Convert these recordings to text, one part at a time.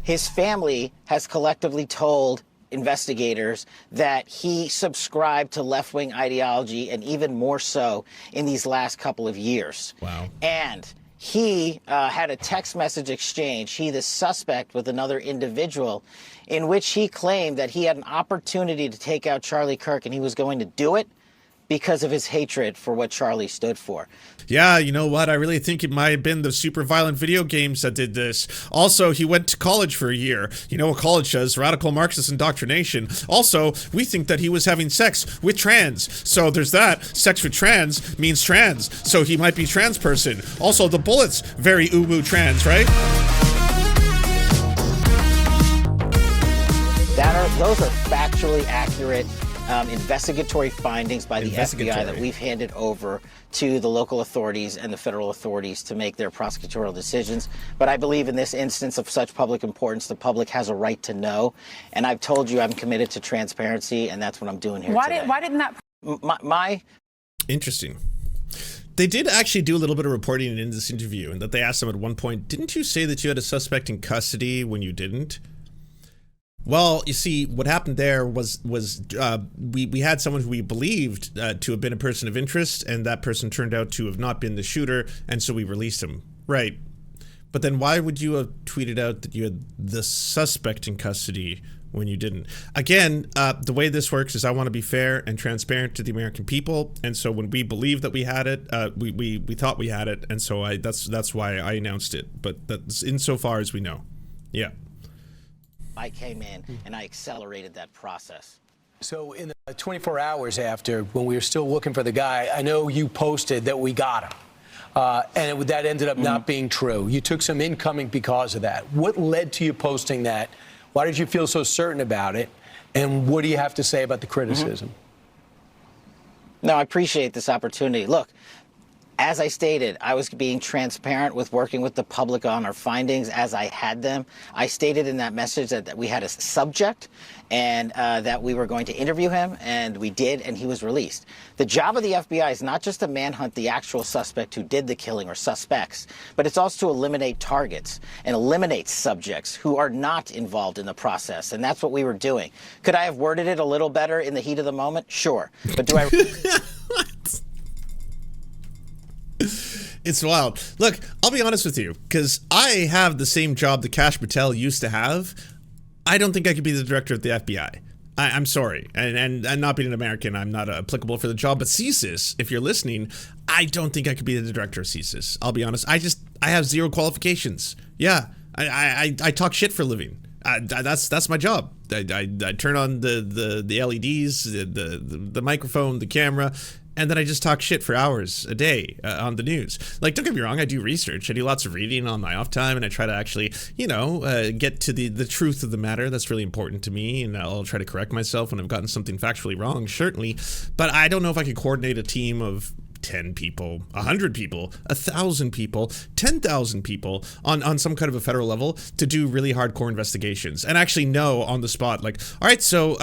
his family has collectively told investigators that he subscribed to left-wing ideology, and even more so in these last couple of years. Wow. And he had a text message exchange, he the suspect, with another individual, in which he claimed that he had an opportunity to take out Charlie Kirk, and he was going to do it because of his hatred for what Charlie stood for. Yeah, you know what? I really think it might have been the super violent video games that did this. Also, he went to college for a year. You know what college does? Radical Marxist indoctrination. Also, we think that he was having sex with trans. So there's that. Sex with trans means trans. So he might be trans person. Also, the bullets, very uwu trans, right? Those are factually accurate investigatory findings by the FBI that we've handed over to the local authorities and the federal authorities to make their prosecutorial decisions. But I believe in this instance of such public importance, the public has a right to know. And I've told you I'm committed to transparency, and that's what I'm doing here today. Why didn't that... Interesting. They did actually do a little bit of reporting in this interview, and that they asked him at one point, didn't you say that you had a suspect in custody when you didn't? Well, you see, what happened there was we had someone who we believed to have been a person of interest, and that person turned out to have not been the shooter, and so we released him. Right. But then why would you have tweeted out that you had the suspect in custody when you didn't? Again, the way this works is I want to be fair and transparent to the American people, and so when we believed that we had it, we thought we had it, and so that's why I announced it. But that's insofar as we know. Yeah. I came in and I accelerated that process. So in the 24 hours after, when we were still looking for the guy, I know you posted that we got him. And that ended up not being true. You took some incoming because of that. What led to you posting that? Why did you feel so certain about it? And what do you have to say about the criticism? No, I appreciate this opportunity. Look, as I stated, I was being transparent with working with the public on our findings as I had them. I stated in that message that we had a subject and that we were going to interview him, and we did, and he was released. The job of the FBI is not just to manhunt the actual suspect who did the killing or suspects, but it's also to eliminate targets and eliminate subjects who are not involved in the process, and that's what we were doing. Could I have worded it a little better in the heat of the moment? Sure. But do I... What? It's wild. Look, I'll be honest with you, because I have the same job that Kash Patel used to have. I don't think I could be the director of the FBI. I'm sorry, and not being an American, I'm not applicable for the job, but CSIS, if you're listening, I don't think I could be the director of CSIS. I'll be honest. I have zero qualifications. Yeah, I talk shit for a living. That's my job. I turn on the LEDs, the microphone, the camera, and then I just talk shit for hours a day on the news. Like, don't get me wrong, I do research. I do lots of reading on my off time, and I try to actually, get to the truth of the matter. That's really important to me, and I'll try to correct myself when I've gotten something factually wrong, certainly. But I don't know if I could coordinate a team of 10 people, 100 people, 1,000 people, 10,000 people on some kind of a federal level to do really hardcore investigations and actually know on the spot, like, all right, so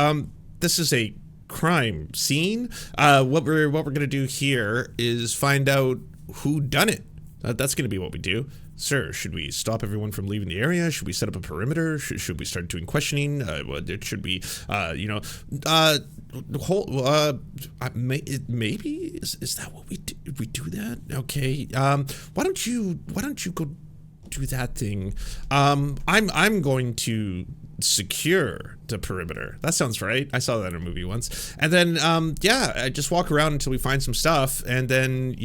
this is a crime scene. What we're gonna do here is find out who done it. That's gonna be what we do. Sir, should we stop everyone from leaving the area? Should we set up a perimeter? Should we start doing questioning? Should we, maybe is that what we do? We do that? Okay. Why don't you go do that thing? I'm going to secure the perimeter. That sounds right. I saw that in a movie once. And then I just walk around until we find some stuff, and then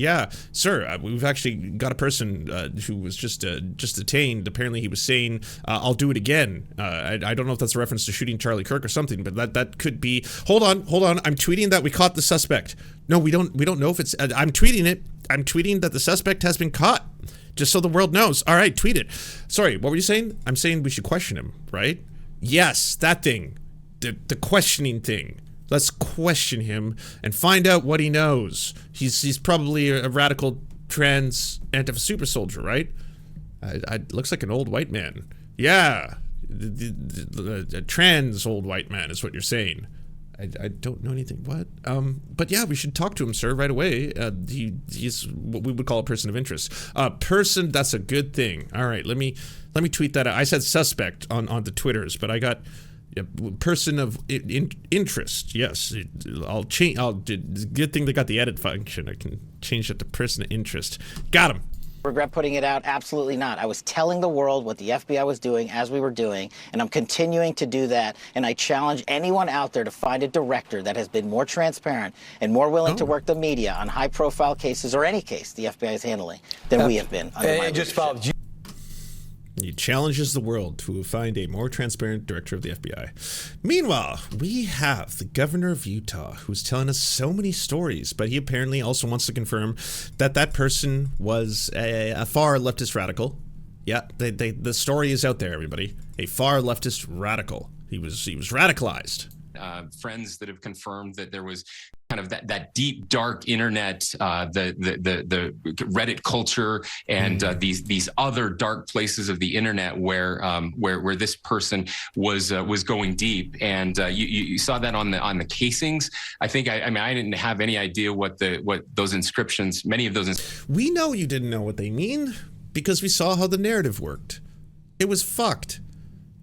sir, we've actually got a person who was just detained. Apparently he was saying I'll do it again. I don't know if that's a reference to shooting Charlie Kirk or something, but that could be. Hold on, I'm tweeting that we caught the suspect. No, we don't know if it's I'm tweeting it. I'm tweeting that the suspect has been caught, just so the world knows. All right, tweet it. Sorry, what were you saying? I'm saying we should question him, right? Yes, that thing, the questioning thing. Let's question him and find out what he knows. He's probably a radical trans Antifa super soldier, right? Looks like an old white man. Yeah, the trans old white man is what you're saying. I don't know anything. What? But yeah, we should talk to him, sir, right away. He's what we would call a person of interest. Person, that's a good thing. All right, let me tweet that out. I said suspect on the Twitters, but I got person of interest. Yes, I'll change. Good thing they got the edit function. I can change it to person of interest. Got him. Regret putting it out? Absolutely not. I was telling the world what the FBI was doing as we were doing, and I'm continuing to do that. And I challenge anyone out there to find a director that has been more transparent and more willing to work the media on high-profile cases, or any case the FBI is handling, than we have been under my leadership. He challenges the world to find a more transparent director of the FBI. Meanwhile, we have the governor of Utah, who's telling us so many stories, but he apparently also wants to confirm that that person was a far leftist radical. Yeah, the story is out there, everybody. A far leftist radical. He was radicalized. Friends that have confirmed that there was kind of that deep, dark internet, the Reddit culture, and these other dark places of the internet where this person was going deep, and you saw that on the casings. I think I didn't have any idea what those inscriptions, many of those. We know you didn't know what they mean because we saw how the narrative worked. It was fucked.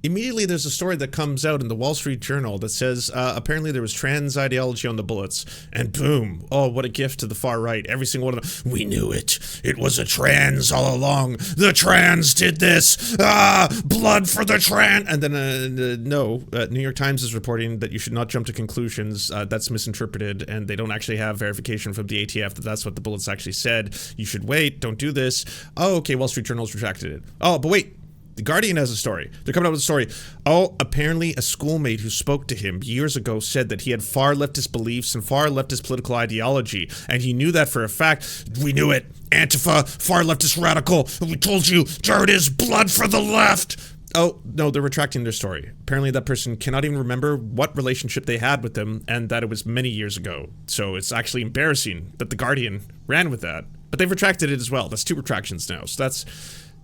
Immediately, there's a story that comes out in the Wall Street Journal that says apparently there was trans ideology on the bullets, and boom, oh, what a gift to the far right. Every single one of them, we knew it. It was a trans all along. The trans did this. Blood for the trans. And then, New York Times is reporting that you should not jump to conclusions. That's misinterpreted, and they don't actually have verification from the ATF that that's what the bullets actually said. You should wait. Don't do this. Oh, okay, Wall Street Journal's retracted it. Oh, but wait. The Guardian has a story. They're coming up with a story. Oh, apparently a schoolmate who spoke to him years ago said that he had far leftist beliefs and far leftist political ideology, and he knew that for a fact. We knew it. Antifa, far leftist radical. We told you, there it is, blood for the left. Oh, no, they're retracting their story. Apparently that person cannot even remember what relationship they had with them, and that it was many years ago. So it's actually embarrassing that the Guardian ran with that. But they've retracted it as well. That's 2 retractions now. So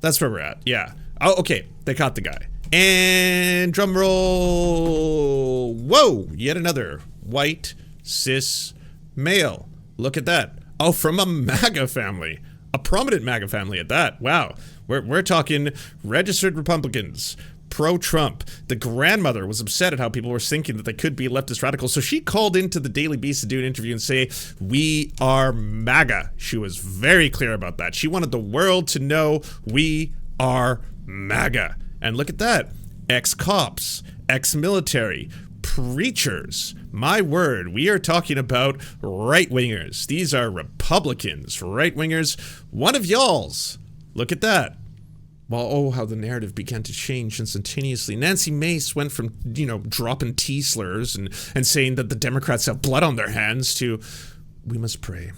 that's where we're at. Yeah. Oh, okay. They caught the guy. And drum roll. Whoa. Yet another white, cis, male. Look at that. Oh, from a MAGA family. A prominent MAGA family at that. Wow. We're talking registered Republicans. Pro-Trump. The grandmother was upset at how people were thinking that they could be leftist radicals, so she called into the Daily Beast to do an interview and say, we are MAGA. She was very clear about that. She wanted the world to know we are MAGA. And look at that. Ex-cops, ex-military, preachers. My word, we are talking about right-wingers. These are Republicans, right-wingers. One of y'all's. Look at that. Well, oh, how the narrative began to change instantaneously. Nancy Mace went from, dropping T-slurs and saying that the Democrats have blood on their hands to, we must pray.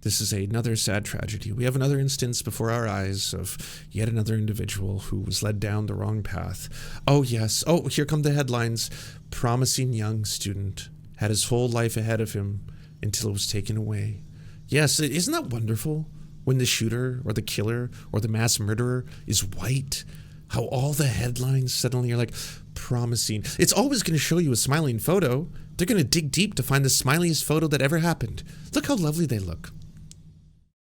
This is another sad tragedy. We have another instance before our eyes of yet another individual who was led down the wrong path. Oh, yes. Oh, here come the headlines. Promising young student had his whole life ahead of him until it was taken away. Yes, isn't that wonderful? When the shooter or the killer or the mass murderer is white, how all the headlines suddenly are like promising. It's always going to show you a smiling photo. They're going to dig deep to find the smiliest photo that ever happened. Look how lovely they look.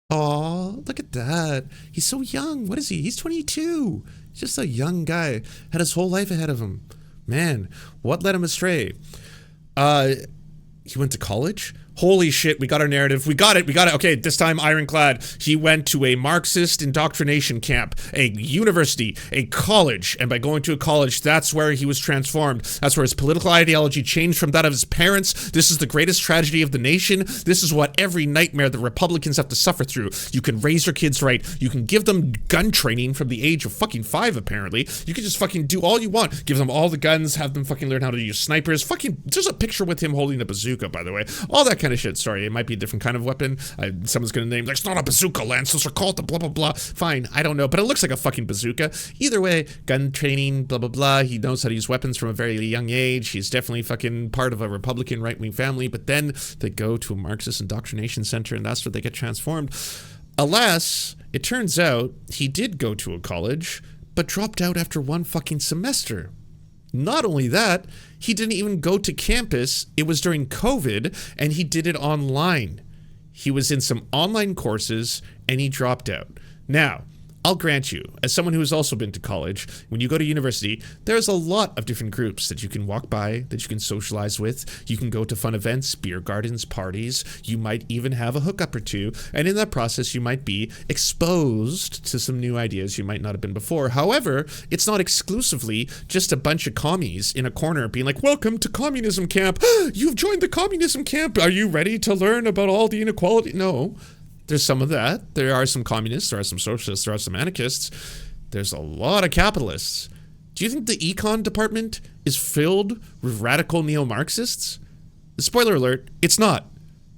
Aw, look at that. He's so young. What is he? He's 22. He's just a young guy. Had his whole life ahead of him. Man, what led him astray? He went to college? Holy shit, we got our narrative. We got it. Okay, this time ironclad. He went to a Marxist indoctrination camp, a university, a college, and by going to a college, that's where he was transformed. That's where his political ideology changed from that of his parents. This is the greatest tragedy of the nation. This is what every nightmare the Republicans have to suffer through. You can raise your kids right. You can give them gun training from the age of fucking 5, apparently. You can just fucking do all you want. Give them all the guns, have them fucking learn how to use snipers. Fucking, there's a picture with him holding a bazooka, by the way. All that kind of shit. Sorry, it might be a different kind of weapon. Someone's gonna name, like, it's not a bazooka, Lance. Those are called the blah, blah, blah. Fine, I don't know, but it looks like a fucking bazooka. Either way, gun training, blah, blah, blah. He knows how to use weapons from a very young age. He's definitely fucking part of a Republican right-wing family, but then they go to a Marxist indoctrination center, and that's where they get transformed. Alas, it turns out he did go to a college, but dropped out after 1 fucking semester. Not only that, he didn't even go to campus. It was during COVID, and he did it online. He was in some online courses, and he dropped out. Now, I'll grant you, as someone who has also been to college, when you go to university, there's a lot of different groups that you can walk by, that you can socialize with. You can go to fun events, beer gardens, parties. You might even have a hookup or two. And in that process, you might be exposed to some new ideas you might not have been before. However, it's not exclusively just a bunch of commies in a corner being like, welcome to communism camp. You've joined the communism camp. Are you ready to learn about all the inequality? No. There's some of that. There are some communists, there are some socialists, there are some anarchists. There's a lot of capitalists. Do you think the econ department is filled with radical neo-Marxists? Spoiler alert, it's not.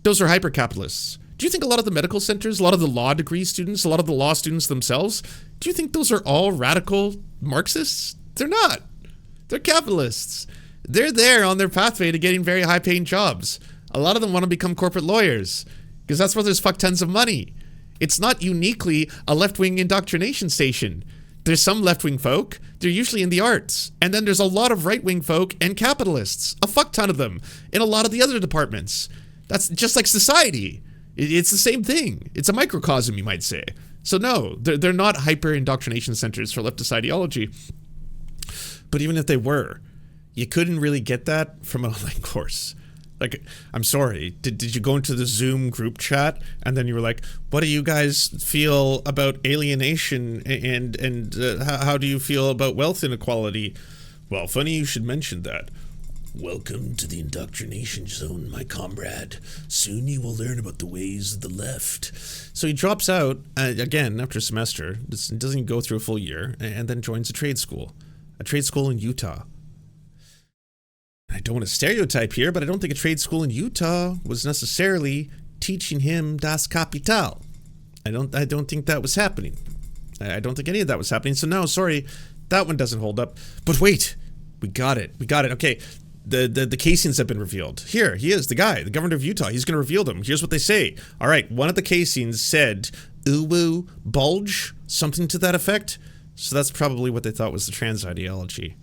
Those are hyper-capitalists. Do you think a lot of the medical centers, a lot of the law degree students, a lot of the law students themselves, do you think those are all radical Marxists? They're not. They're capitalists. They're there on their pathway to getting very high-paying jobs. A lot of them want to become corporate lawyers, because that's where there's fuck tons of money. It's not uniquely a left-wing indoctrination station. There's some left-wing folk, they're usually in the arts. And then there's a lot of right-wing folk and capitalists, a fuck ton of them, in a lot of the other departments. That's just like society. It's the same thing. It's a microcosm, you might say. So no, they're not hyper-indoctrination centers for leftist ideology. But even if they were, you couldn't really get that from an online course. Like, I'm sorry, did you go into the Zoom group chat and then you were like, what do you guys feel about alienation and how do you feel about wealth inequality? Well, funny you should mention that. Welcome to the indoctrination zone, my comrade. Soon you will learn about the ways of the left. So he drops out, again, after a semester, doesn't go through a full year, and then joins a trade school in Utah. I don't want to stereotype here, but I don't think a trade school in Utah was necessarily teaching him Das Kapital. I don't think that was happening. I don't think any of that was happening. So no, sorry, that one doesn't hold up. But wait, we got it. Okay, the casings have been revealed. Here, he is, the guy, the governor of Utah. He's going to reveal them. Here's what they say. All right, one of the casings said, uwu bulge, something to that effect. So that's probably what they thought was the trans ideology.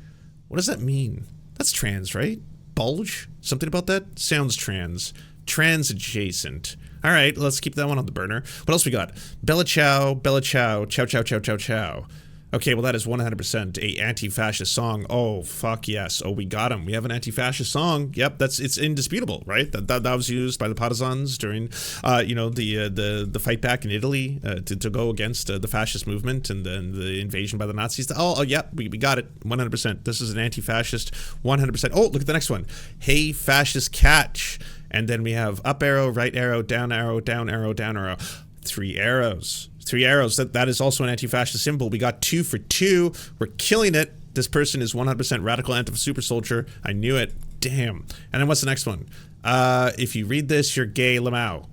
What does that mean? That's trans, right? Bulge? Something about that? Sounds trans. Trans adjacent. All right, let's keep that one on the burner. What else we got? Bella Ciao, chow, chow, chow, chow, chow. Okay, well, that is 100% a anti-fascist song. Oh, fuck yes. Oh, we got him. We have an anti-fascist song. Yep, it's indisputable, right? That was used by the partisans during, the fight back in Italy to go against the fascist movement and then the invasion by the Nazis. Oh, yeah, we got it. 100%. This is an anti-fascist. 100%. Oh, look at the next one. Hey, fascist catch. And then we have up arrow, right arrow, down arrow, down arrow, down arrow. 3 arrows. 3 arrows. That is also an anti-fascist symbol. We got 2 for 2. We're killing it. This person is 100% radical anti-super soldier. I knew it. Damn. And then what's the next one? If you read this, you're gay, Lamau.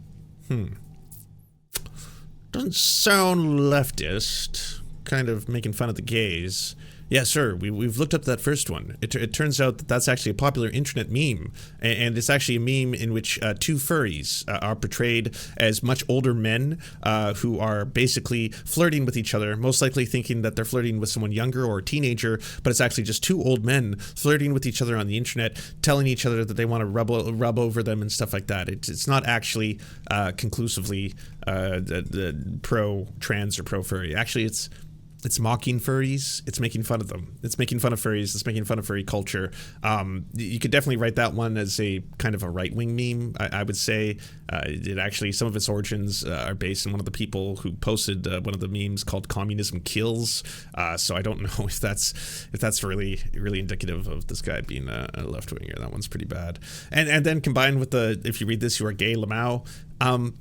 Doesn't sound leftist. Kind of making fun of the gays. Yeah, sir. We've looked up that first one. It turns out that that's actually a popular internet meme, and it's actually a meme in which 2 furries are portrayed as much older men who are basically flirting with each other, most likely thinking that they're flirting with someone younger or a teenager, but it's actually just 2 old men flirting with each other on the internet, telling each other that they want to rub over them and stuff like that. It's not actually conclusively pro-trans or pro-furry. Actually, it's mocking furries. It's making fun of them. It's making fun of furries. It's making fun of furry culture. You could definitely write that one as a kind of a right-wing meme. I would say it actually, some of its origins are based on one of the people who posted one of the memes called "Communism Kills." So I don't know if that's really indicative of this guy being a left-winger. That one's pretty bad. And then combined with the, if you read this, you are gay, Lamau.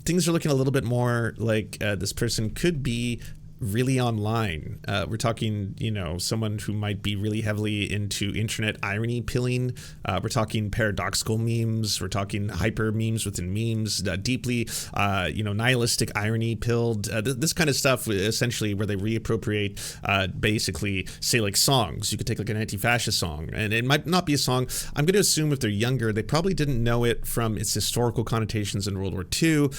Things are looking a little bit more like this person could be really online. We're talking, someone who might be really heavily into internet irony pilling. We're talking paradoxical memes. We're talking hyper memes within memes, deeply, nihilistic irony pilled. This kind of stuff, essentially, where they reappropriate, basically, say, like songs. You could take like an anti-fascist song, and it might not be a song. I'm going to assume if they're younger, they probably didn't know it from its historical connotations in World War II.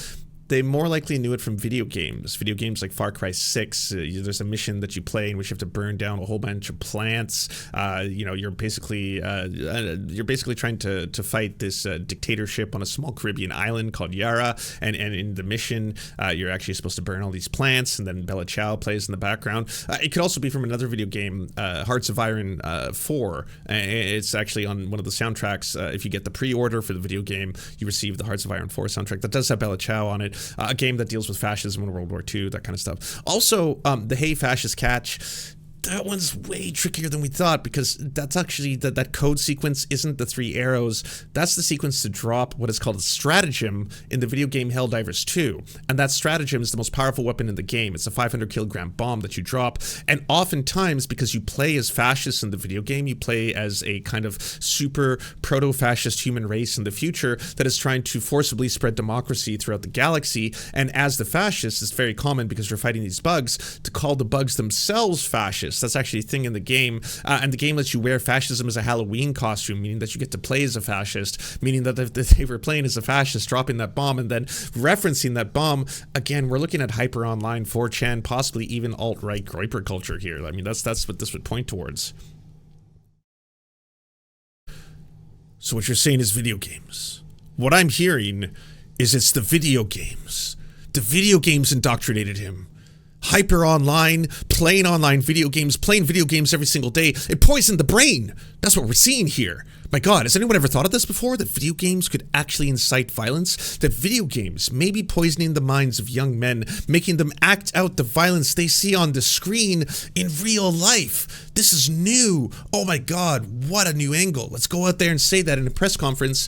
they more likely knew it from video games. Video games like Far Cry 6, there's a mission that you play in which you have to burn down a whole bunch of plants. You know, you're basically trying to fight this dictatorship on a small Caribbean island called Yara, and in the mission, you're actually supposed to burn all these plants, and then Bella Ciao plays in the background. It could also be from another video game, Hearts of Iron 4. It's actually on one of the soundtracks. If you get the pre-order for the video game, you receive the Hearts of Iron 4 soundtrack that does have Bella Ciao on it. A game that deals with fascism in World War II, that kind of stuff. Also, the Hey Fascist Catch, that one's way trickier than we thought, because that's actually, that code sequence isn't the 3 arrows. That's the sequence to drop what is called a stratagem in the video game Helldivers 2. And that stratagem is the most powerful weapon in the game. It's a 500 kilogram bomb that you drop. And oftentimes, because you play as fascists in the video game, you play as a kind of super proto-fascist human race in the future that is trying to forcibly spread democracy throughout the galaxy. And as the fascists, it's very common, because you're fighting these bugs, to call the bugs themselves fascists. That's actually a thing in the game, and the game lets you wear fascism as a Halloween costume, meaning that you get to play as a fascist, meaning that if they were playing as a fascist, dropping that bomb and then referencing that bomb, again, we're looking at hyper online, 4chan, possibly even alt-right groyper culture here. I mean, that's what this would point towards. So what you're saying is video games. What I'm hearing is it's the video games. The video games indoctrinated him. Hyper online, playing online video games, playing video games every single day. It poisoned the brain. That's what we're seeing here. My God, has anyone ever thought of this before? That video games could actually incite violence? That video games may be poisoning the minds of young men, making them act out the violence they see on the screen in real life. This is new. Oh my God, what a new angle. Let's go out there and say that in a press conference.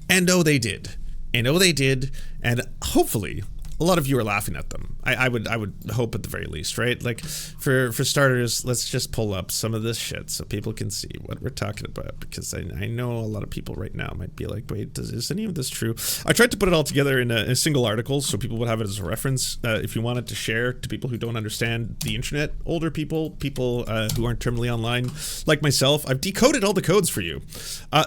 And oh, they did. And oh, they did. And hopefully a lot of you are laughing at them. I would hope at the very least, right? Like, for starters, let's just pull up some of this shit so people can see what we're talking about, because I know a lot of people right now might be like, wait, is any of this true? I tried to put it all together in a single article so people would have it as a reference if you wanted to share to people who don't understand the internet, older people who aren't terminally online, like myself. I've decoded all the codes for you.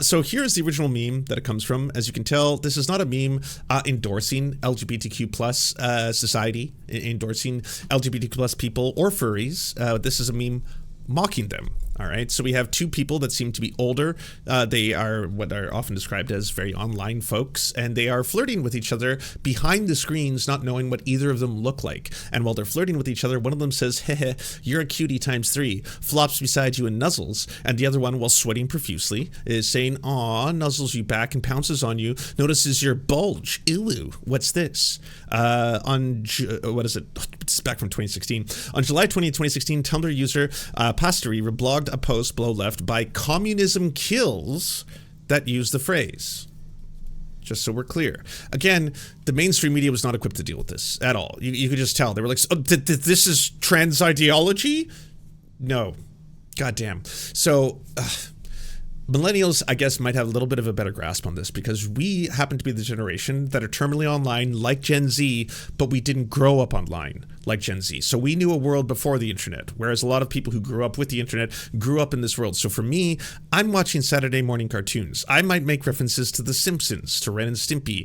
So here's the original meme that it comes from. As you can tell, this is not a meme endorsing LGBTQ plus society, endorsing LGBTQ plus people or furries. This is a meme mocking them. All right, so we have two people that seem to be older. They are what are often described as very online folks, and they are flirting with each other behind the screens, not knowing what either of them look like. And while they're flirting with each other, one of them says, "Heh, you're a cutie ×3, flops beside you and nuzzles," and the other one, while sweating profusely, is saying, "Aw," nuzzles you back and pounces on you, notices your bulge. Ew, what's this? What is it? It's back from 2016. On July 20th, 2016, Tumblr user Pasteri reblogged a post below left by Communism Kills that used the phrase. Just so we're clear. Again, the mainstream media was not equipped to deal with this at all. You could just tell. They were like, oh, this is trans ideology? No. Goddamn. So, millennials, I guess, might have a little bit of a better grasp on this, because we happen to be the generation that are terminally online like Gen Z, but we didn't grow up online like Gen Z. So we knew a world before the internet, whereas a lot of people who grew up with the internet grew up in this world. So for me, I'm watching Saturday morning cartoons. I might make references to The Simpsons, to Ren and Stimpy,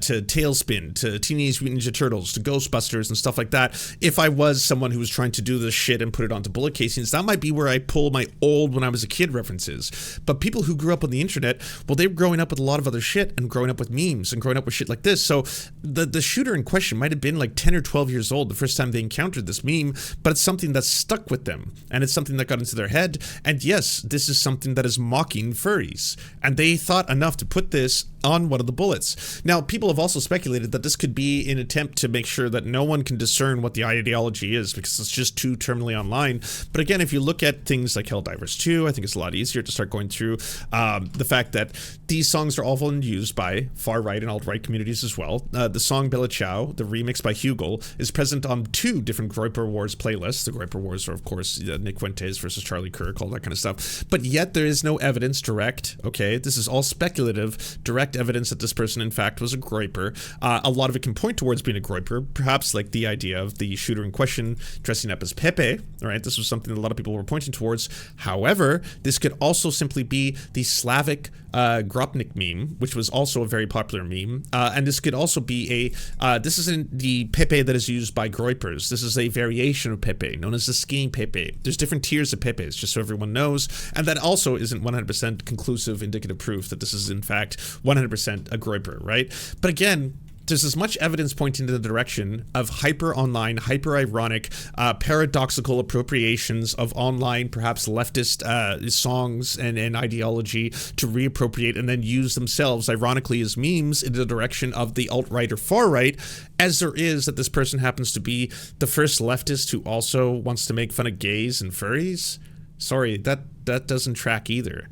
to Tailspin, to Teenage Mutant Ninja Turtles, to Ghostbusters and stuff like that. If I was someone who was trying to do this shit and put it onto bullet casings, that might be where I pull my old when I was a kid references. But people who grew up on the internet, well, they were growing up with a lot of other shit and growing up with memes and growing up with shit like this. So the shooter in question might have been like 10 or 12 years old the first time they encountered this meme, but it's something that stuck with them, and it's something that got into their head. And yes, this is something that is mocking furries, and they thought enough to put this on one of the bullets. Now, people have also speculated that this could be an attempt to make sure that no one can discern what the ideology is, because it's just too terminally online. But again, if you look at things like Helldivers 2, I think it's a lot easier to start going through the fact that these songs are often used by far-right and alt-right communities as well. The song Bella Ciao, the remix by Hugel, is present on 2 different Groyper Wars playlists. The Groyper Wars are, of course, Nick Fuentes versus Charlie Kirk, all that kind of stuff. But yet there is no evidence direct, okay, this is all speculative, direct fact evidence that this person in fact was a groyper. A lot of it can point towards being a groyper, perhaps like the idea of the shooter in question dressing up as Pepe, right? This was something that a lot of people were pointing towards. However, this could also simply be the Slavic Gropnik meme, which was also a very popular meme. And this could also be this isn't the Pepe that is used by groypers. This is a variation of Pepe, known as the skiing Pepe. There's different tiers of Pepes, just so everyone knows. And that also isn't 100% conclusive indicative proof that this is in fact 100% a groyper, right? But again, there's as much evidence pointing in the direction of hyper-online, hyper-ironic, paradoxical appropriations of online, perhaps leftist songs and ideology to reappropriate and then use themselves, ironically, as memes in the direction of the alt-right or far-right, as there is that this person happens to be the first leftist who also wants to make fun of gays and furries. Sorry, that doesn't track either.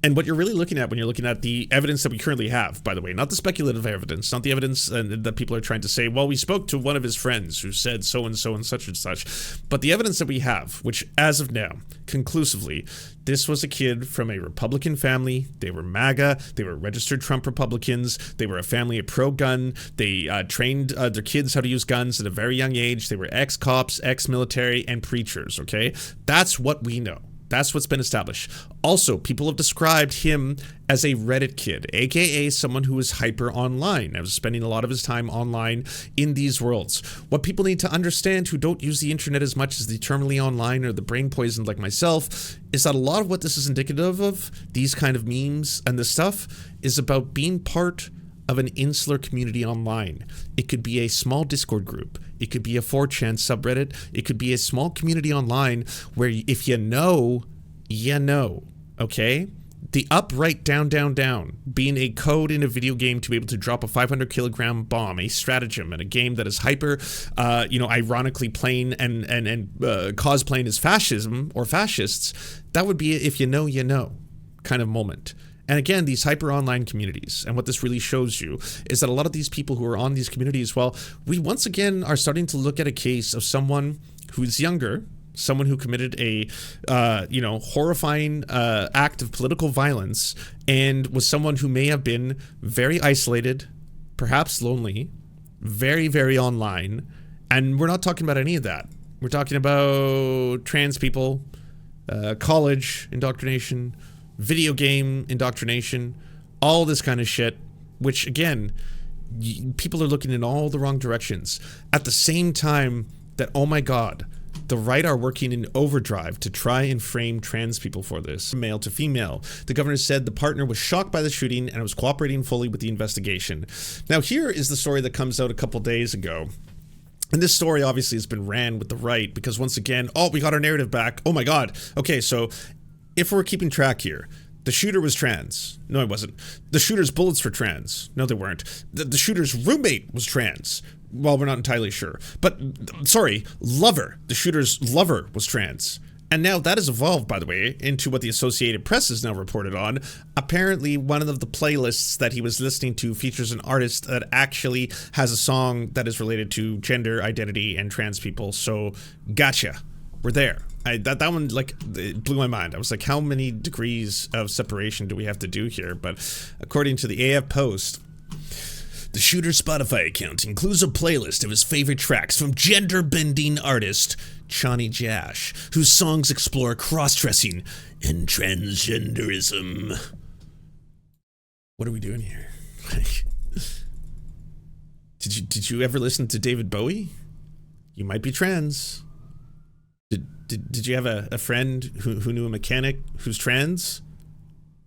And what you're really looking at when you're looking at the evidence that we currently have, by the way, not the speculative evidence, not the evidence that people are trying to say, well, we spoke to one of his friends who said so and such, but the evidence that we have, which as of now, conclusively, this was a kid from a Republican family. They were MAGA. They were registered Trump Republicans. They were a family of pro-gun. They trained their kids how to use guns at a very young age. They were ex-cops, ex-military, and preachers, okay? That's what we know. That's what's been established. Also, people have described him as a Reddit kid, aka someone who is hyper online. I was spending a lot of his time online in these worlds. What people need to understand who don't use the internet as much as the terminally online or the brain poisoned like myself is that a lot of what this is indicative of, these kind of memes and this stuff, is about being part of an insular community online. It could be a small Discord group. It could be a 4chan subreddit. It could be a small community online where if you know, you know, okay? The up, right, down, down, down being a code in a video game to be able to drop a 500-kilogram bomb, a stratagem in a game that is hyper, ironically playing and cosplaying as fascism or fascists, that would be a if you know kind of moment. And again, these hyper online communities, and what this really shows you is that a lot of these people who are on these communities, well, we once again are starting to look at a case of someone who's younger, someone who committed a, horrifying act of political violence, and was someone who may have been very isolated, perhaps lonely, very, very online. And we're not talking about any of that. We're talking about trans people, college indoctrination, video game indoctrination, all this kind of shit, which again, people are looking in all the wrong directions. At the same time that, oh my God, the right are working in overdrive to try and frame trans people for this. Male to female. The governor said the partner was shocked by the shooting and was cooperating fully with the investigation. Now here is the story that comes out a couple days ago. And this story obviously has been ran with the right because once again, oh, we got our narrative back. Oh my God. Okay, so if we're keeping track here, the shooter was trans. No, he wasn't. The shooter's bullets were trans. No, they weren't. The shooter's roommate was trans. Well, we're not entirely sure. But, sorry, lover. The shooter's lover was trans. And now that has evolved, by the way, into what the Associated Press has now reported on. Apparently, one of the playlists that he was listening to features an artist that actually has a song that is related to gender identity and trans people. So, gotcha. We're there. That one, like, it blew my mind. I was like, how many degrees of separation do we have to do here? But according to the AF Post, the shooter's Spotify account includes a playlist of his favorite tracks from gender-bending artist Chani Jash, whose songs explore cross-dressing and transgenderism. What are we doing here? Did you ever listen to David Bowie? You might be trans. Did you have a friend who knew a mechanic who's trans?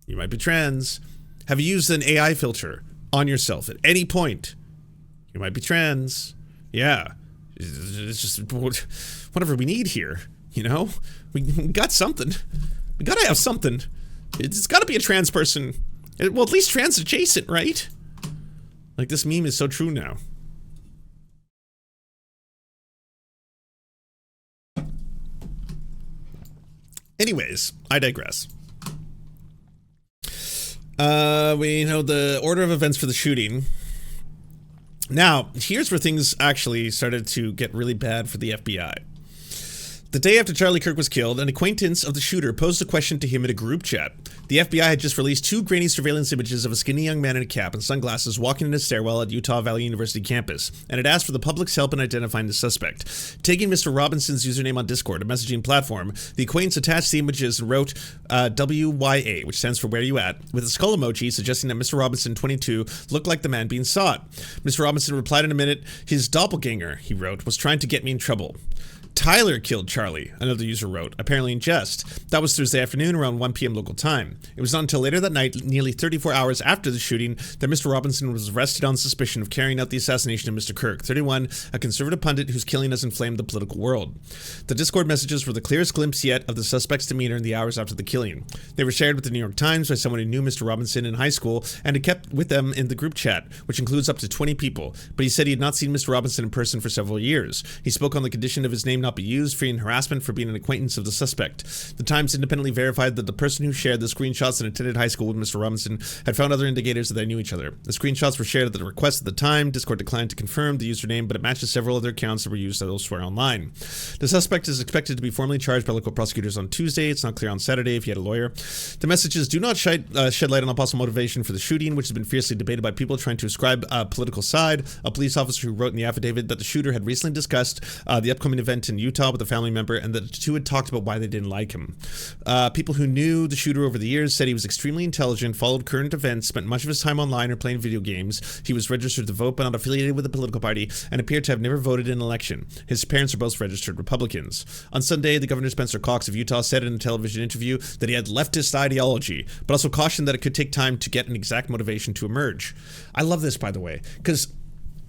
You might be trans. Have you used an AI filter on yourself at any point? You might be trans. Yeah. It's just whatever we need here, you know? We got something. We gotta have something. It's gotta be a trans person. Well, at least trans adjacent, right? Like, this meme is so true now. Anyways, I digress. We know the order of events for the shooting. Now, here's where things actually started to get really bad for the FBI. The day after Charlie Kirk was killed, an acquaintance of the shooter posed a question to him in a group chat. The FBI had just released 2 grainy surveillance images of a skinny young man in a cap and sunglasses walking in a stairwell at Utah Valley University campus, and it asked for the public's help in identifying the suspect. Taking Mr. Robinson's username on Discord, a messaging platform, the acquaintance attached the images and wrote WYA, which stands for Where You At, with a skull emoji suggesting that Mr. Robinson, 22, looked like the man being sought. Mr. Robinson replied in a minute, his doppelganger, he wrote, was trying to get me in trouble. Tyler killed Charlie, another user wrote, apparently in jest. That was Thursday afternoon around 1 p.m. local time. It was not until later that night, nearly 34 hours after the shooting, that Mr. Robinson was arrested on suspicion of carrying out the assassination of Mr. Kirk, 31, a conservative pundit whose killing has inflamed the political world. The Discord messages were the clearest glimpse yet of the suspect's demeanor in the hours after the killing. They were shared with the New York Times by someone who knew Mr. Robinson in high school and had kept with them in the group chat, which includes up to 20 people, but he said he had not seen Mr. Robinson in person for several years. He spoke on the condition of his name not be used, fearing harassment for being an acquaintance of the suspect. The Times independently verified that the person who shared the screenshots and attended high school with Mr. Robinson had found other indicators that they knew each other. The screenshots were shared at the request of the Time. Discord declined to confirm the username, but it matches several other accounts that were used elsewhere online. The suspect is expected to be formally charged by local prosecutors on Tuesday. It's not clear on Saturday if he had a lawyer. The messages do not shed light on a possible motivation for the shooting, which has been fiercely debated by people trying to ascribe a political side. A police officer who wrote in the affidavit that the shooter had recently discussed the upcoming event in Utah with a family member, and that the two had talked about why they didn't like him. People who knew the shooter over the years said he was extremely intelligent, followed current events, spent much of his time online or playing video games. He was registered to vote but not affiliated with a political party, and appeared to have never voted in an election. His parents are both registered Republicans. On Sunday, the Governor Spencer Cox of Utah said in a television interview that he had leftist ideology, but also cautioned that it could take time to get an exact motivation to emerge. I love this, by the way, because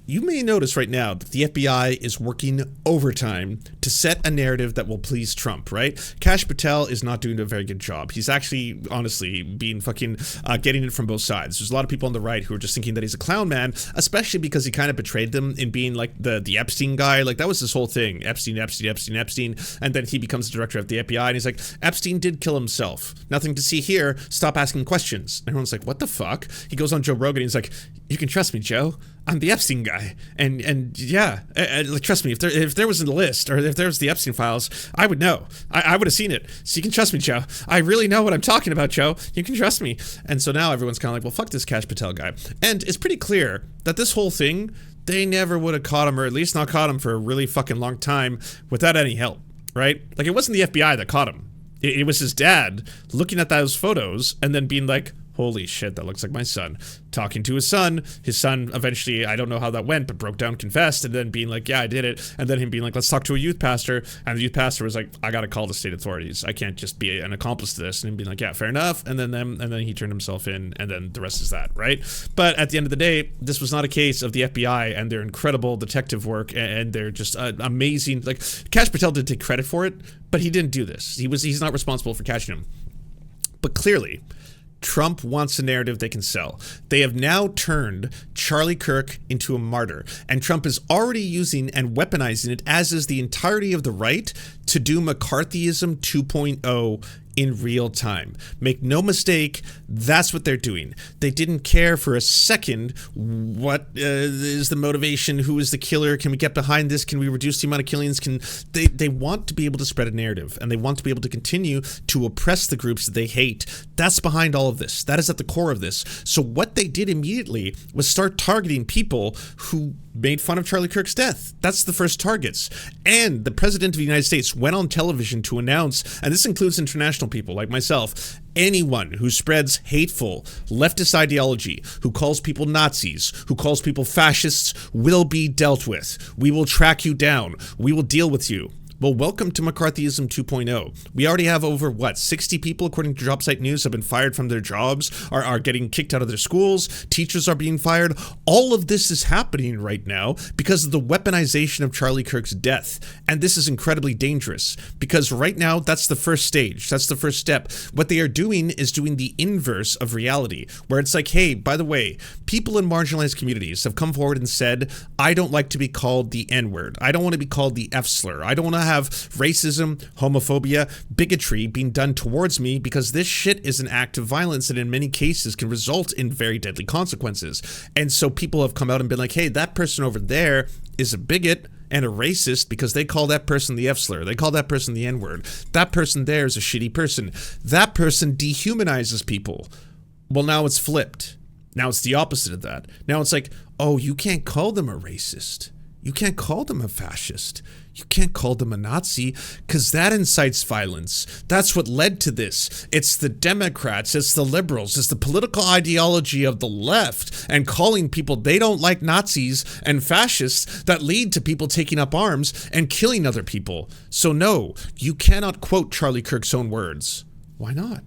you may notice right now that the FBI is working overtime to set a narrative that will please Trump, right? Kash Patel is not doing a very good job. He's actually, honestly, being fucking getting it from both sides. There's a lot of people on the right who are just thinking that he's a clown man, especially because he kind of betrayed them in being like the Epstein guy. Like, that was his whole thing. Epstein. And then he becomes the director of the FBI, and he's like, Epstein did kill himself. Nothing to see here. Stop asking questions. And everyone's like, what the fuck? He goes on Joe Rogan, and he's like, you can trust me, Joe. I'm the Epstein guy, and yeah, like, trust me, if there was a list, or if there was the Epstein files, I would know. I would have seen it. So you can trust me, Joe. I really know what I'm talking about, Joe. You can trust me. And so now everyone's kind of like, well, fuck this Kash Patel guy. And it's pretty clear that this whole thing, they never would have caught him, or at least not caught him for a really fucking long time without any help, right? Like, it wasn't the FBI that caught him. It was his dad looking at those photos and then being like, holy shit, that looks like my son. Talking to his son eventually, I don't know how that went, but broke down, confessed, and then being like, yeah, I did it. And then him being like, let's talk to a youth pastor. And the youth pastor was like, I gotta call the state authorities. I can't just be an accomplice to this. And him being like, yeah, fair enough. And then he turned himself in, and then the rest is that, right? But at the end of the day, this was not a case of the FBI and their incredible detective work and their just amazing, like, Kash Patel did take credit for it, but he didn't do this. He's not responsible for catching him. But clearly, Trump wants a narrative they can sell. They have now turned Charlie Kirk into a martyr, and Trump is already using and weaponizing it, as is the entirety of the right, to do McCarthyism 2.0 in real time. Make no mistake, that's what they're doing. They didn't care for a second what is the motivation, who is the killer, can we get behind this, can we reduce the amount of killings, they want to be able to spread a narrative, and they want to be able to continue to oppress the groups that they hate. That's behind all of this. That is at the core of this. So what they did immediately was start targeting people who made fun of Charlie Kirk's death. That's the first targets. And the president of the United States went on television to announce, and this includes international people like myself, anyone who spreads hateful leftist ideology, who calls people Nazis, who calls people fascists, will be dealt with. We will track you down. We will deal with you. Well, welcome to McCarthyism 2.0. We already have over, 60 people, according to JobSite News, have been fired from their jobs, are getting kicked out of their schools, teachers are being fired. All of this is happening right now because of the weaponization of Charlie Kirk's death. And this is incredibly dangerous because right now, that's the first stage. That's the first step. What they are doing is doing the inverse of reality, where it's like, hey, by the way, people in marginalized communities have come forward and said, I don't like to be called the N-word. I don't want to be called the F-slur. I don't want to have racism, homophobia, bigotry being done towards me because this shit is an act of violence and in many cases can result in very deadly consequences. And so people have come out and been like, hey, that person over there is a bigot and a racist because they call that person the F-slur. They call that person the N-word. That person there is a shitty person. That person dehumanizes people. Well, now it's flipped. Now it's the opposite of that. Now it's like, oh, you can't call them a racist. You can't call them a fascist. You can't call them a Nazi because that incites violence. That's what led to this. It's the Democrats, it's the liberals, it's the political ideology of the left and calling people they don't like Nazis and fascists that lead to people taking up arms and killing other people. So no, you cannot quote Charlie Kirk's own words. Why not?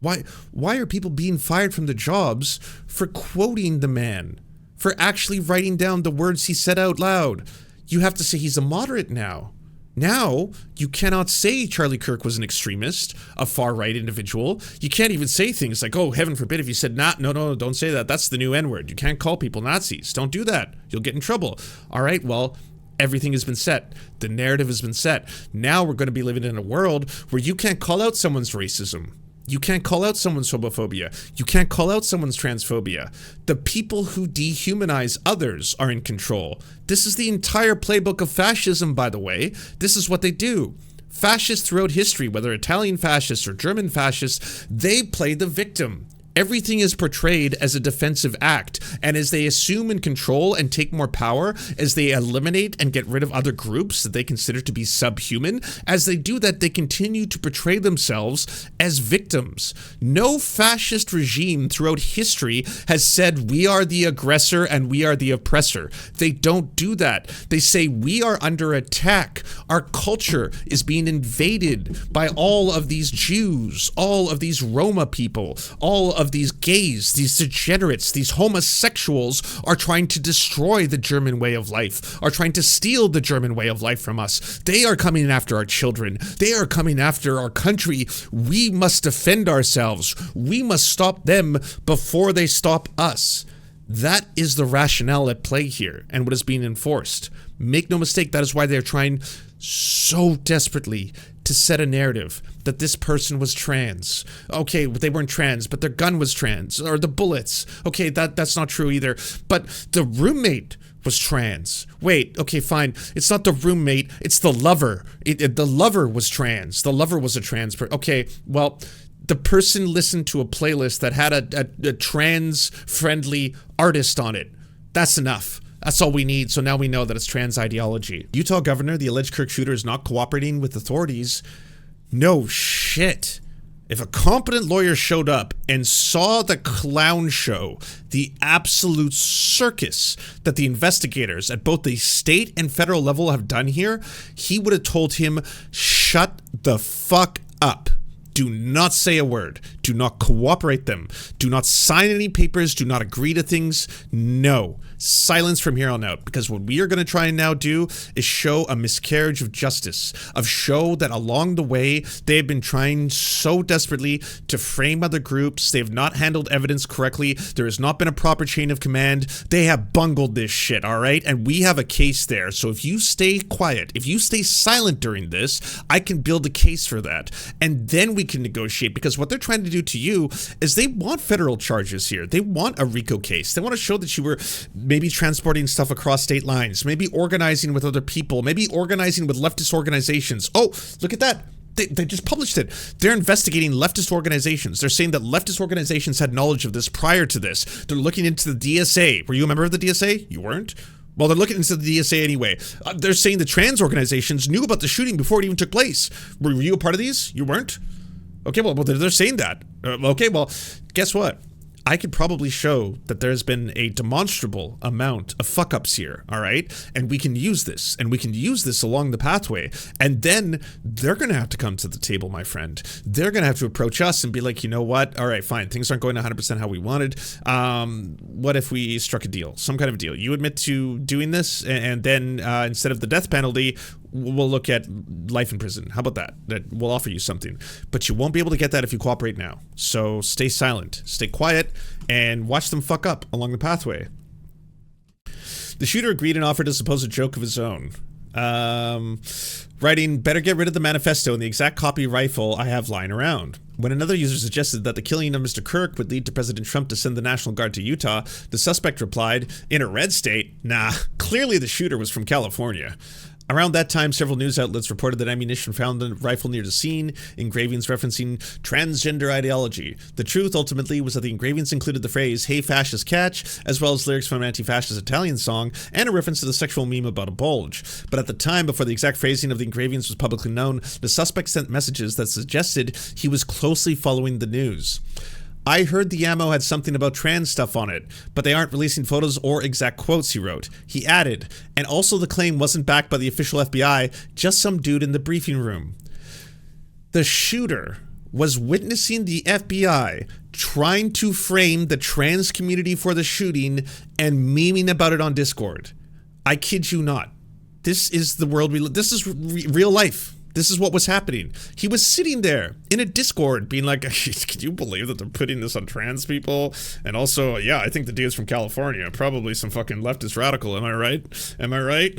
Why are people being fired from their jobs for quoting the man? For actually writing down the words he said out loud? You have to say he's a moderate now. Now, you cannot say Charlie Kirk was an extremist, a far-right individual. You can't even say things like, oh, heaven forbid if you said, no, don't say that. That's the new N-word. You can't call people Nazis. Don't do that. You'll get in trouble. All right, well, everything has been set. The narrative has been set. Now we're going to be living in a world where you can't call out someone's racism. You can't call out someone's homophobia. You can't call out someone's transphobia. The people who dehumanize others are in control. This is the entire playbook of fascism, by the way. This is what they do. Fascists throughout history, whether Italian fascists or German fascists, they play the victim. Everything is portrayed as a defensive act, and as they assume and control and take more power, as they eliminate and get rid of other groups that they consider to be subhuman, as they do that, they continue to portray themselves as victims. No fascist regime throughout history has said we are the aggressor and we are the oppressor. They don't do that. They say we are under attack. Our culture is being invaded by all of these Jews, all of these Roma people, all of these gays, these degenerates, these homosexuals are trying to destroy the German way of life, are trying to steal the German way of life from us. They are coming after our children. They are coming after our country. We must defend ourselves. We must stop them before they stop us. That is the rationale at play here and what is being enforced. Make no mistake, that is why they're trying so desperately to set a narrative that this person was trans. Okay, they weren't trans, but their gun was trans, or the bullets. Okay, that's not true either. But the roommate was trans. Wait, okay, fine. It's not the roommate, it's the lover. The lover was trans. The lover was a trans person. Okay, well, the person listened to a playlist that had a trans-friendly artist on it. That's enough. That's all we need, so now we know that it's trans ideology. Utah governor, the alleged Kirk shooter, is not cooperating with authorities. No shit. If a competent lawyer showed up and saw the clown show, the absolute circus that the investigators at both the state and federal level have done here, he would have told him, shut the fuck up. Do not say a word. Do not cooperate them. Do not sign any papers. Do not agree to things. No. Silence from here on out, because what we are going to try and now do is show a miscarriage of justice, of show that along the way they have been trying so desperately to frame other groups. They have not handled evidence correctly. There has not been a proper chain of command. They have bungled this shit, all right? And we have a case there. So if you stay quiet, if you stay silent during this, I can build a case for that. And then we can negotiate, because what they're trying to do to you is they want federal charges here. They want a RICO case. They want to show that you were maybe transporting stuff across state lines, maybe organizing with other people, maybe organizing with leftist organizations. Oh, look at that. They just published it. They're investigating leftist organizations. They're saying that leftist organizations had knowledge of this prior to this. They're looking into the DSA. Were you a member of the DSA? You weren't? Well, they're looking into the DSA anyway. They're saying the trans organizations knew about the shooting before it even took place. Were you a part of these? You weren't? Okay, well, they're saying that. Okay, well, guess what? I could probably show that there's been a demonstrable amount of fuck-ups here, all right? And we can use this, and we can use this along the pathway. And then they're going to have to come to the table, my friend. They're going to have to approach us and be like, you know what? All right, fine. Things aren't going 100% how we wanted. What if we struck a deal? Some kind of deal. You admit to doing this, and then instead of the death penalty, we'll look at life in prison. How about that? That we'll offer you something. But you won't be able to get that if you cooperate now. So stay silent, stay quiet, and watch them fuck up along the pathway. The shooter agreed and offered a supposed joke of his own. Writing, better get rid of the manifesto and the exact copy rifle I have lying around. When another user suggested that the killing of Mr. Kirk would lead to President Trump to send the National Guard to Utah, the suspect replied, in a red state, nah, clearly the shooter was from California. Around that time, several news outlets reported that ammunition found in a rifle near the scene, engravings referencing transgender ideology. The truth, ultimately, was that the engravings included the phrase, "Hey fascist catch," as well as lyrics from an anti-fascist Italian song, and a reference to the sexual meme about a bulge. But at the time, before the exact phrasing of the engravings was publicly known, the suspect sent messages that suggested he was closely following the news. I heard the ammo had something about trans stuff on it, but they aren't releasing photos or exact quotes, he wrote. He added, and also the claim wasn't backed by the official FBI, just some dude in the briefing room. The shooter was witnessing the FBI trying to frame the trans community for the shooting and memeing about it on Discord. I kid you not. This is the world we live. This is real life. This is what was happening. He was sitting there in a Discord being like, can you believe that they're putting this on trans people? And also, yeah, I think the dude's from California. Probably some fucking leftist radical. Am I right? Am I right?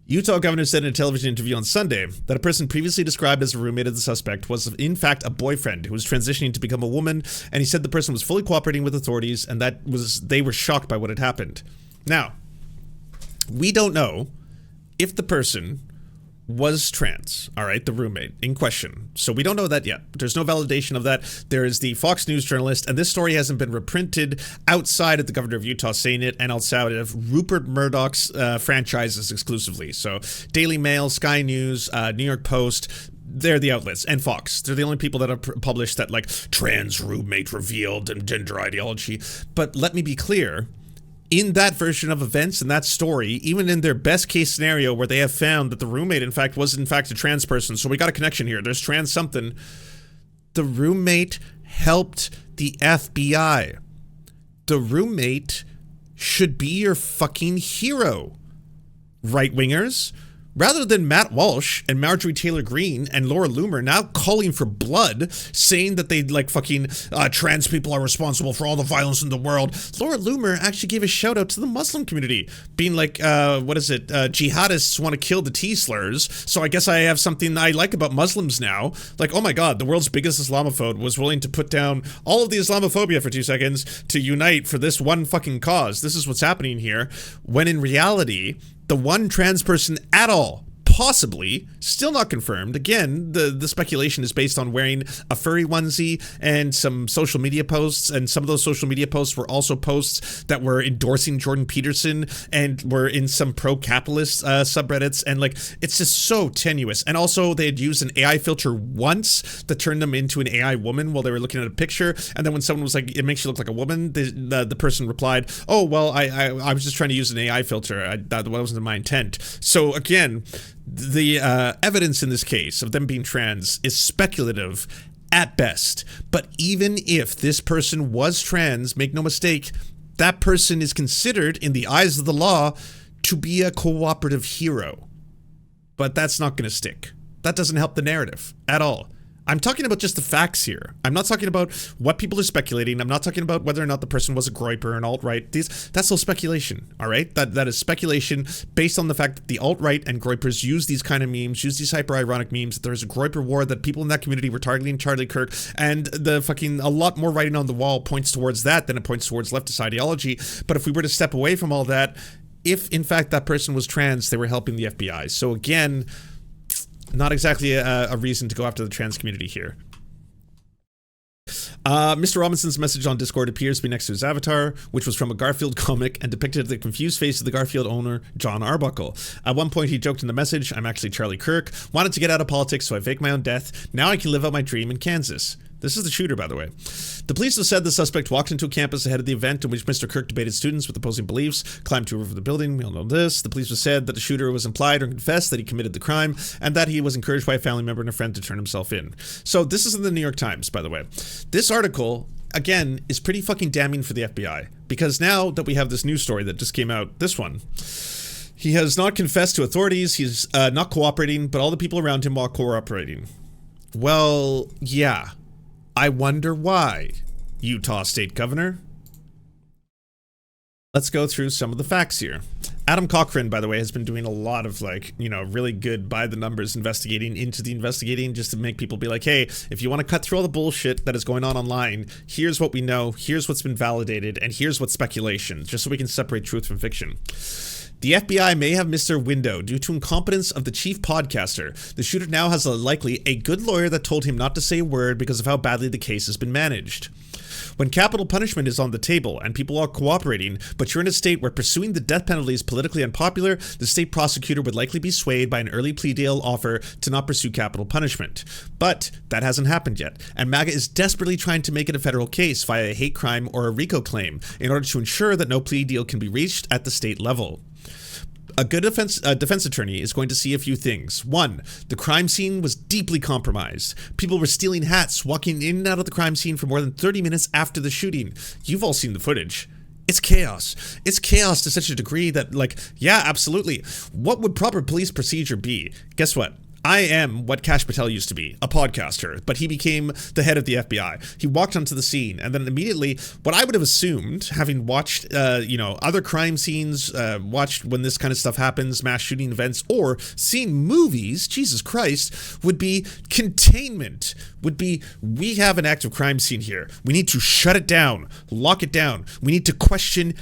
Utah governor said in a television interview on Sunday that a person previously described as a roommate of the suspect was in fact a boyfriend who was transitioning to become a woman, and he said the person was fully cooperating with authorities and that they were shocked by what had happened. Now, we don't know if the person was trans, all right, the roommate in question. So we don't know that yet. There's no validation of that. There is the Fox News journalist, and this story hasn't been reprinted outside of the governor of Utah saying it and outside of Rupert Murdoch's franchises exclusively. So Daily Mail, Sky News, New York Post, they're the outlets, and Fox. They're the only people that have published that, like, trans roommate revealed and gender ideology. But let me be clear. In that version of events, in that story, even in their best case scenario where they have found that the roommate in fact was in fact a trans person, so we got a connection here, there's trans something, the roommate helped the FBI. The roommate should be your fucking hero, right-wingers. Rather than Matt Walsh and Marjorie Taylor Greene and Laura Loomer now calling for blood, saying that they like fucking trans people are responsible for all the violence in the world, Laura Loomer actually gave a shout out to the Muslim community, being like, jihadists want to kill the T-slurs, so I guess I have something I like about Muslims now. Like, oh my god, the world's biggest Islamophobe was willing to put down all of the Islamophobia for 2 seconds to unite for this one fucking cause. This is what's happening here, when in reality, the one trans person at all, possibly, still not confirmed. Again, the speculation is based on wearing a furry onesie and some social media posts, and some of those social media posts were also posts that were endorsing Jordan Peterson and were in some pro-capitalist subreddits, and like, it's just so tenuous. And also, they had used an AI filter once that turned them into an AI woman while they were looking at a picture, and then when someone was like, it makes you look like a woman, the person replied, oh, well, I was just trying to use an AI filter. That wasn't my intent. So again, the evidence in this case of them being trans is speculative at best. But even if this person was trans, make no mistake, that person is considered, in the eyes of the law, to be a cooperative hero. But that's not going to stick. That doesn't help the narrative at all. I'm talking about just the facts here. I'm not talking about what people are speculating. I'm not talking about whether or not the person was a groiper and alt-right. That's all speculation, all right? That is speculation based on the fact that the alt-right and groipers use these kind of memes, use these hyper-ironic memes, that there's a groiper war, that people in that community were targeting Charlie Kirk, and a lot more writing on the wall points towards that than it points towards leftist ideology. But if we were to step away from all that, if in fact that person was trans, they were helping the FBI. So again, not exactly a reason to go after the trans community here. Mr. Robinson's message on Discord appears to be next to his avatar, which was from a Garfield comic and depicted the confused face of the Garfield owner, John Arbuckle. At one point, he joked in the message, "I'm actually Charlie Kirk, wanted to get out of politics, so I faked my own death. Now I can live out my dream in Kansas." This is the shooter, by the way. The police have said the suspect walked into a campus ahead of the event in which Mr. Kirk debated students with opposing beliefs, climbed to a roof of the building. We all know this. The police have said that the shooter was implied or confessed that he committed the crime, and that he was encouraged by a family member and a friend to turn himself in. So this is in the New York Times, by the way. This article, again, is pretty fucking damning for the FBI, because now that we have this news story that just came out, this one, he has not confessed to authorities, he's not cooperating, but all the people around him are cooperating. Well, yeah. I wonder why, Utah State Governor. Let's go through some of the facts here. Adam Cochran, by the way, has been doing a lot of really good by the numbers investigating into the investigating, just to make people be like, hey, if you want to cut through all the bullshit that is going on online, here's what we know, here's what's been validated, and here's what's speculation, just so we can separate truth from fiction. The FBI may have missed their window due to incompetence of the chief podcaster. The shooter now has likely a good lawyer that told him not to say a word because of how badly the case has been managed. When capital punishment is on the table and people are cooperating, but you're in a state where pursuing the death penalty is politically unpopular, the state prosecutor would likely be swayed by an early plea deal offer to not pursue capital punishment. But that hasn't happened yet, and MAGA is desperately trying to make it a federal case via a hate crime or a RICO claim in order to ensure that no plea deal can be reached at the state level. A good defense attorney is going to see a few things. 1, the crime scene was deeply compromised. People were stealing hats, walking in and out of the crime scene for more than 30 minutes after the shooting. You've all seen the footage. It's chaos. It's chaos to such a degree that, yeah, absolutely. What would proper police procedure be? Guess what? I am what Kash Patel used to be, a podcaster, but he became the head of the FBI. He walked onto the scene, and then immediately, what I would have assumed, having watched, other crime scenes, watched when this kind of stuff happens, mass shooting events, or seen movies, Jesus Christ, would be containment, would be, we have an active crime scene here. We need to shut it down, lock it down. We need to question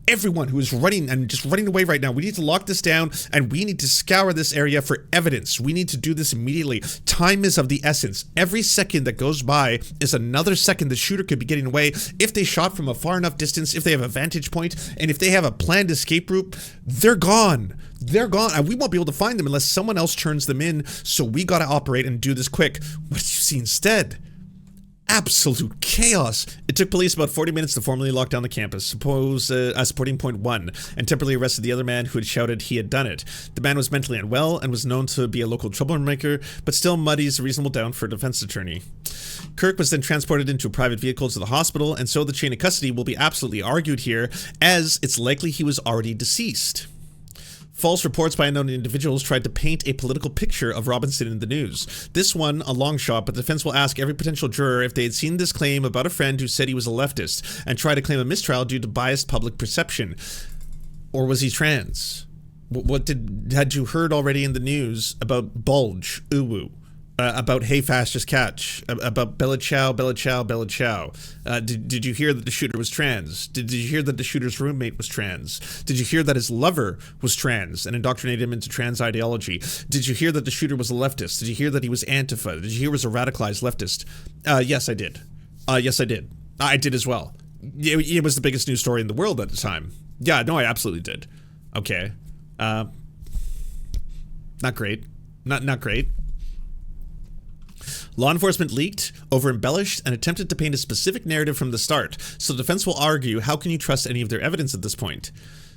everyone who is running and just running away right now. We need to lock this down, and we need to scour this area for evidence. We need to do this immediately. Time is of the essence. Every second that goes by is another second the shooter could be getting away. If they shot from a far enough distance, if they have a vantage point, and if they have a planned escape route, they're gone. They're gone, and we won't be able to find them unless someone else turns them in, so we gotta operate and do this quick. What did you see instead? Absolute chaos. It took police about 40 minutes to formally lock down the campus, supporting point 1, and temporarily arrested the other man who had shouted he had done it. The man was mentally unwell and was known to be a local troublemaker, but still muddies a reasonable doubt for a defense attorney. Kirk was then transported into a private vehicle to the hospital, and so the chain of custody will be absolutely argued here, as it's likely he was already deceased. False reports by unknown individuals tried to paint a political picture of Robinson in the news. This one, a long shot, but the defense will ask every potential juror if they had seen this claim about a friend who said he was a leftist, and try to claim a mistrial due to biased public perception. Or was he trans? Had you heard already in the news about bulge, uwu? About hey fast just catch, about Bella Chow. Did you hear that the shooter was trans? Did you hear that the shooter's roommate was trans? Did you hear that his lover was trans and indoctrinated him into trans ideology? Did you hear that the shooter was a leftist? Did you hear that he was Antifa? Did you hear he was a radicalized leftist? Yes, I did. Yes, I did. I did as well. It was the biggest news story in the world at the time. Yeah, no, I absolutely did. Okay. Not great. Not great. Law enforcement leaked, over-embellished, and attempted to paint a specific narrative from the start, so the defense will argue, how can you trust any of their evidence at this point?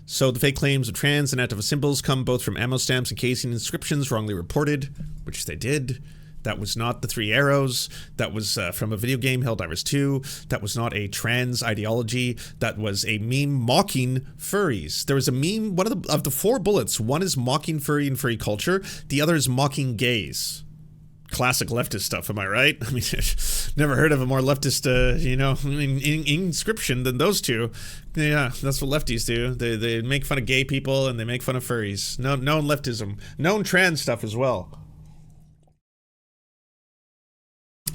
So the fake claims of trans and Antifa symbols come both from ammo stamps and casing inscriptions wrongly reported, which they did. That was not the 3 arrows. That was from a video game, Helldivers 2. That was not a trans ideology. That was a meme mocking furries. There was a meme, one of the 4 bullets, one is mocking furry and furry culture, the other is mocking gays. Classic leftist stuff, am I right? I mean, never heard of a more leftist, inscription than those two. Yeah, that's what lefties do. They make fun of gay people and they make fun of furries. Known leftism. Known trans stuff as well.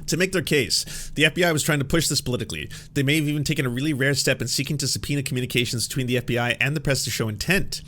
To make their case, the FBI was trying to push this politically. They may have even taken a really rare step in seeking to subpoena communications between the FBI and the press to show intent.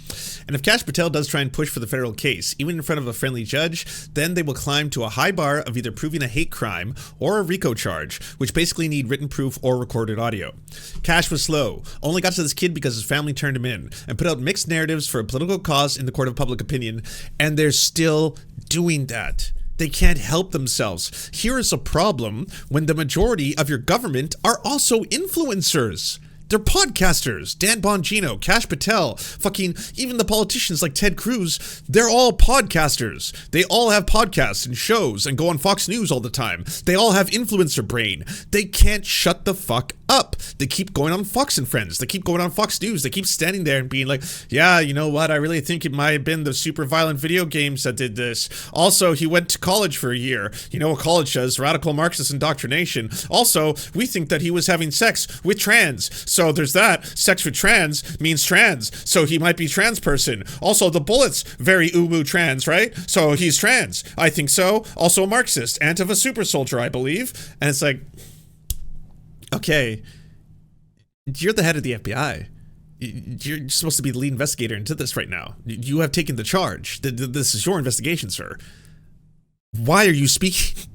And if Kash Patel does try and push for the federal case, even in front of a friendly judge, then they will climb to a high bar of either proving a hate crime or a RICO charge, which basically need written proof or recorded audio. Kash was slow, only got to this kid because his family turned him in, and put out mixed narratives for a political cause in the court of public opinion, and they're still doing that. They can't help themselves. Here is a problem when the majority of your government are also influencers. They're podcasters. Dan Bongino, Kash Patel, fucking even the politicians like Ted Cruz, they're all podcasters. They all have podcasts and shows and go on Fox News all the time. They all have influencer brain. They can't shut the fuck up. They keep going on Fox and Friends. They keep going on Fox News. They keep standing there and being like, yeah, you know what? I really think it might have been the super violent video games that did this. Also, he went to college for a year. You know what college does? Radical Marxist indoctrination. Also, we think that he was having sex with trans. So So there's that. Sex with trans means trans. So he might be trans person. Also, the bullet's very umu trans, right? So he's trans. I think so. Also a Marxist. Antifa super soldier, I believe. And it's like, okay, you're the head of the FBI. You're supposed to be the lead investigator into this right now. You have taken the charge. This is your investigation, sir. Why are you speaking?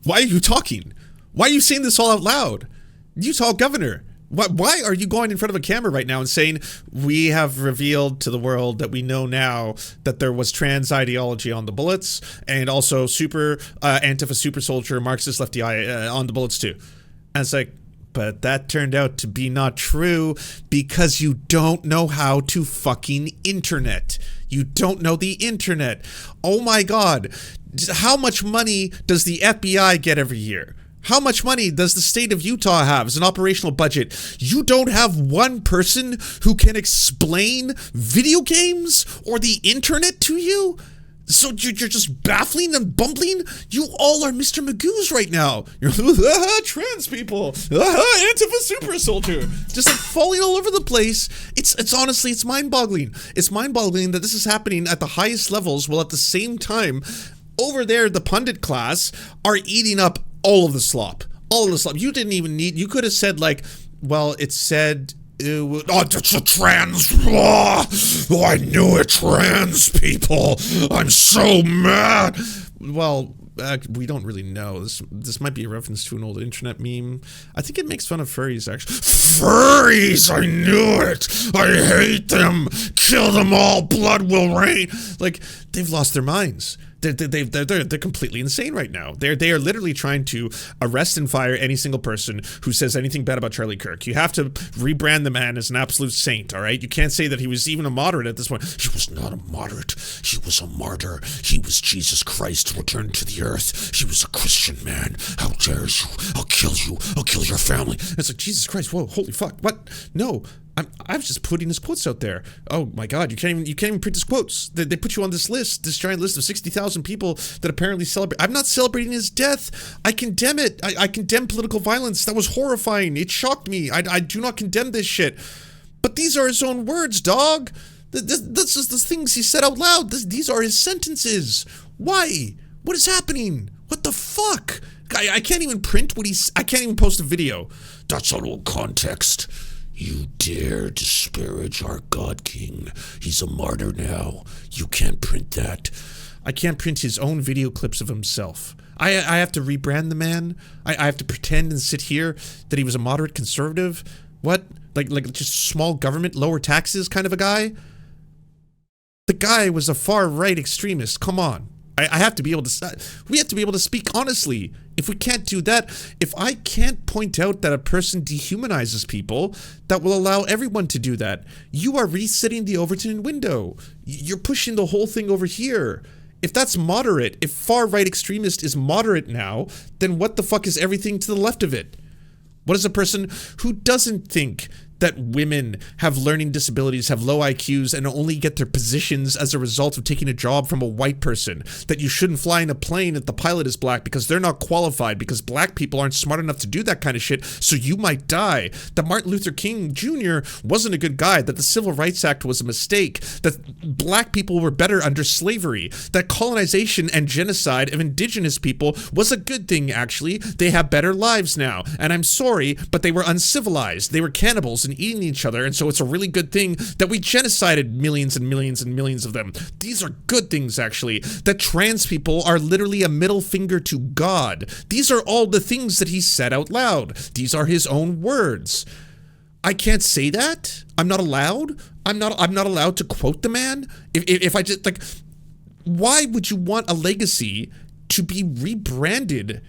Why are you talking? Why are you saying this all out loud? Utah governor. Why are you going in front of a camera right now and saying, we have revealed to the world that we know now that there was trans ideology on the bullets, and also Antifa super soldier, Marxist lefty on the bullets too. And it's like, but that turned out to be not true because you don't know how to fucking internet. You don't know the internet. Oh my God. How much money does the FBI get every year? How much money does the state of Utah have as an operational budget? You don't have one person who can explain video games or the internet to you? So you're just baffling and bumbling? You all are Mr. Magoo's right now. You're trans people, Antifa super soldier, just like falling all over the place. It's honestly, it's mind-boggling. It's mind-boggling that this is happening at the highest levels, while at the same time, over there, the pundit class are eating up all of the slop. All of the slop. You didn't even need, you could have said like, well, it said, it's a trans, oh, I knew it, trans people, I'm so mad. Well, we don't really know. This might be a reference to an old internet meme. I think it makes fun of furries, actually. Furries, I knew it, I hate them, kill them all, blood will rain. Like, they've lost their minds. They're completely insane right now. They are literally trying to arrest and fire any single person who says anything bad about Charlie Kirk. You have to rebrand the man as an absolute saint, all right? You can't say that he was even a moderate at this point. He was not a moderate. He was a martyr. He was Jesus Christ returned to the earth. He was a Christian man. How dare you? I'll kill you. I'll kill your family. It's like, Jesus Christ, whoa, holy fuck. What? No. I was just putting his quotes out there. Oh my God, you can't even print his quotes. They put you on this list, this giant list of 60,000 people that apparently celebrate. I'm not celebrating his death. I condemn it. I condemn political violence. That was horrifying. It shocked me. I do not condemn this shit. But these are his own words, dog. This is the things he said out loud. These are his sentences. Why? What is happening? What the fuck? I can't even print what I can't even post a video. That's out of context. You dare disparage our God King. He's a martyr now. You can't print that. I can't print his own video clips of himself. I have to rebrand the man. I have to pretend and sit here that he was a moderate conservative. What? Like just small government, lower taxes kind of a guy? The guy was a far right extremist. Come on. I have to be able to, we have to be able to speak honestly. If we can't do that, if I can't point out that a person dehumanizes people, that will allow everyone to do that. You are resetting the Overton window. You're pushing the whole thing over here. If that's moderate, if far-right extremist is moderate now, then what the fuck is everything to the left of it? What is a person who doesn't think that women have learning disabilities, have low IQs, and only get their positions as a result of taking a job from a white person? That you shouldn't fly in a plane if the pilot is black because they're not qualified, because black people aren't smart enough to do that kind of shit, so you might die. That Martin Luther King Jr. wasn't a good guy, that the Civil Rights Act was a mistake, that black people were better under slavery, that colonization and genocide of indigenous people was a good thing, actually. They have better lives now, and I'm sorry, but they were uncivilized. They were cannibals and eating each other, and so it's a really good thing that we genocided millions and millions and millions of them. These are good things, actually. That trans people are literally a middle finger to God. These are all the things that he said out loud. These are his own words. I can't say that. I'm not allowed. I'm not allowed to quote the man. If I just, like, why would you want a legacy to be rebranded?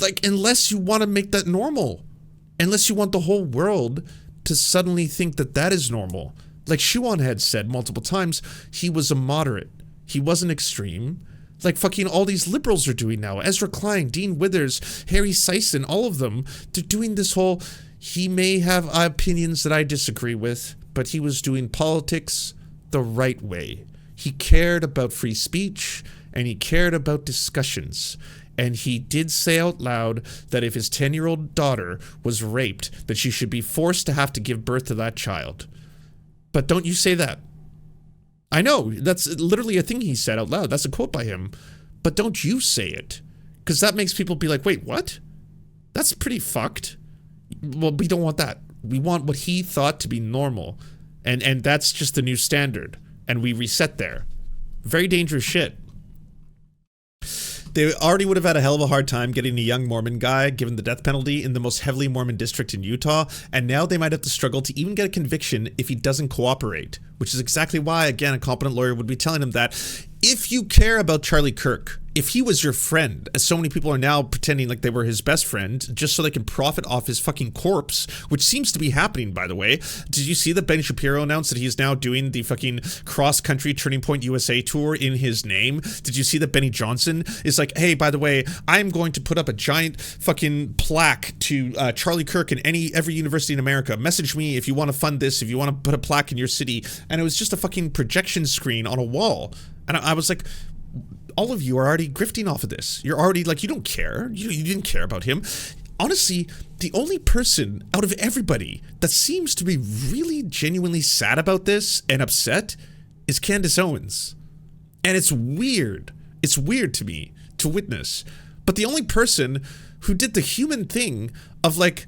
Like, unless you want to make that normal. Unless you want the whole world to suddenly think that that is normal. Like Shuan had said multiple times, he was a moderate. He wasn't extreme. Like fucking all these liberals are doing now. Ezra Klein, Dean Withers, Harry Sison, all of them, they're doing this whole, he may have opinions that I disagree with, but he was doing politics the right way. He cared about free speech, and he cared about discussions. and he did say out loud that if his 10-year-old daughter was raped, that she should be forced to have to give birth to that child. But don't you say that. I know, that's literally a thing he said out loud. That's a quote by him. But don't you say it. Because that makes people be like, wait, what? That's pretty fucked. Well, we don't want that. We want what he thought to be normal. And that's just the new standard. And we reset there. Very dangerous shit. They already would have had a hell of a hard time getting a young Mormon guy given the death penalty in the most heavily Mormon district in Utah, and now they might have to struggle to even get a conviction if he doesn't cooperate, which is exactly why, again, a competent lawyer would be telling him that if you care about Charlie Kirk, if he was your friend, as so many people are now pretending like they were his best friend, just so they can profit off his fucking corpse, which seems to be happening, by the way. Did you see that Ben Shapiro announced that he's now doing the fucking cross-country Turning Point USA tour in his name? Did you see that Benny Johnson is like, hey, by the way, I'm going to put up a giant fucking plaque to Charlie Kirk in every university in America. Message me if you want to fund this, if you want to put a plaque in your city. And it was just a fucking projection screen on a wall. And I was like, all of you are already grifting off of this. You're already like, you don't care. You didn't care about him. Honestly, the only person out of everybody that seems to be really genuinely sad about this and upset is Candace Owens. And it's weird. It's weird to me to witness. But the only person who did the human thing of like,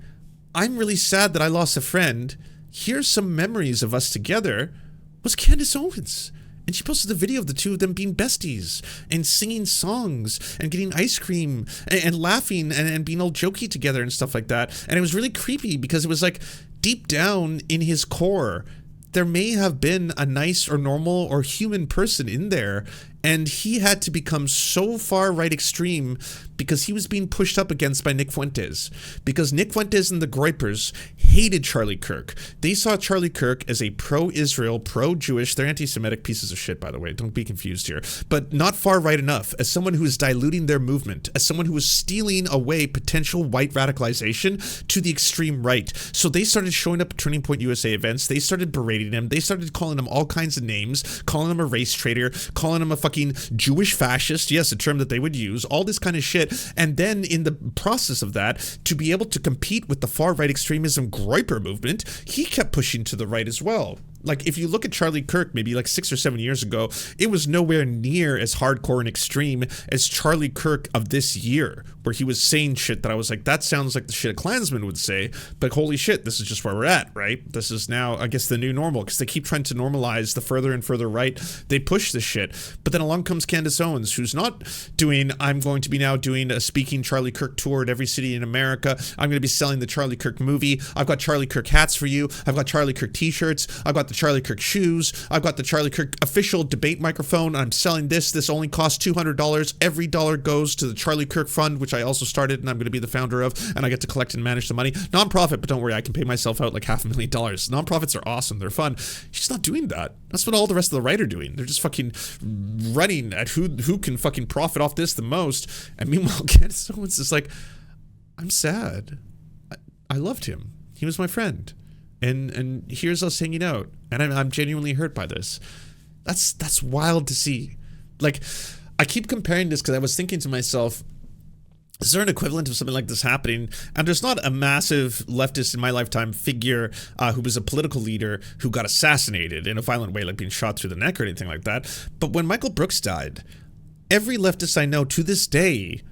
I'm really sad that I lost a friend. Here's some memories of us together was Candace Owens. And she posted a video of the two of them being besties and singing songs and getting ice cream and laughing and being all jokey together and stuff like that. And it was really creepy because it was like deep down in his core, there may have been a nice or normal or human person in there. And he had to become so far right extreme because he was being pushed up against by Nick Fuentes. Because Nick Fuentes and the Groypers hated Charlie Kirk. They saw Charlie Kirk as a pro-Israel, pro-Jewish, they're anti-Semitic pieces of shit, by the way, don't be confused here, but not far right enough, as someone who is diluting their movement, as someone who is stealing away potential white radicalization to the extreme right. So they started showing up at Turning Point USA events, they started berating him, they started calling him all kinds of names, calling him a race traitor, calling him a fucking Jewish fascist, yes, a term that they would use, all this kind of shit. And then in the process of that, to be able to compete with the far-right extremism Groyper movement, he kept pushing to the right as well. Like, if you look at Charlie Kirk maybe like 6 or 7 years ago, it was nowhere near as hardcore and extreme as Charlie Kirk of this year, where he was saying shit that I was like, that sounds like the shit a Klansman would say, but holy shit, this is just where we're at, right? This is now, I guess, the new normal, because they keep trying to normalize the further and further right they push this shit. But then along comes Candace Owens, who's not doing, I'm going to be now doing a speaking Charlie Kirk tour at every city in America. I'm going to be selling the Charlie Kirk movie. I've got Charlie Kirk hats for you. I've got Charlie Kirk t-shirts. I've got the Charlie Kirk shoes. I've got the Charlie Kirk official debate microphone. I'm selling this. This only costs $200. Every dollar goes to the Charlie Kirk Fund, which I also started and I'm going to be the founder of, and I get to collect and manage the money. Non-profit, but don't worry, I can pay myself out like $500,000. Non-profits are awesome. They're fun. She's not doing that. That's what all the rest of the right are doing. They're just fucking running at who can fucking profit off this the most. And meanwhile, Candace Owens is like, I'm sad. I loved him. He was my friend. And here's us hanging out, and I'm genuinely hurt by this. That's wild to see. Like, I keep comparing this because I was thinking to myself, is there an equivalent of something like this happening? And there's not a massive leftist in my lifetime figure who was a political leader who got assassinated in a violent way, like being shot through the neck or anything like that. But when Michael Brooks died, every leftist I know to this day,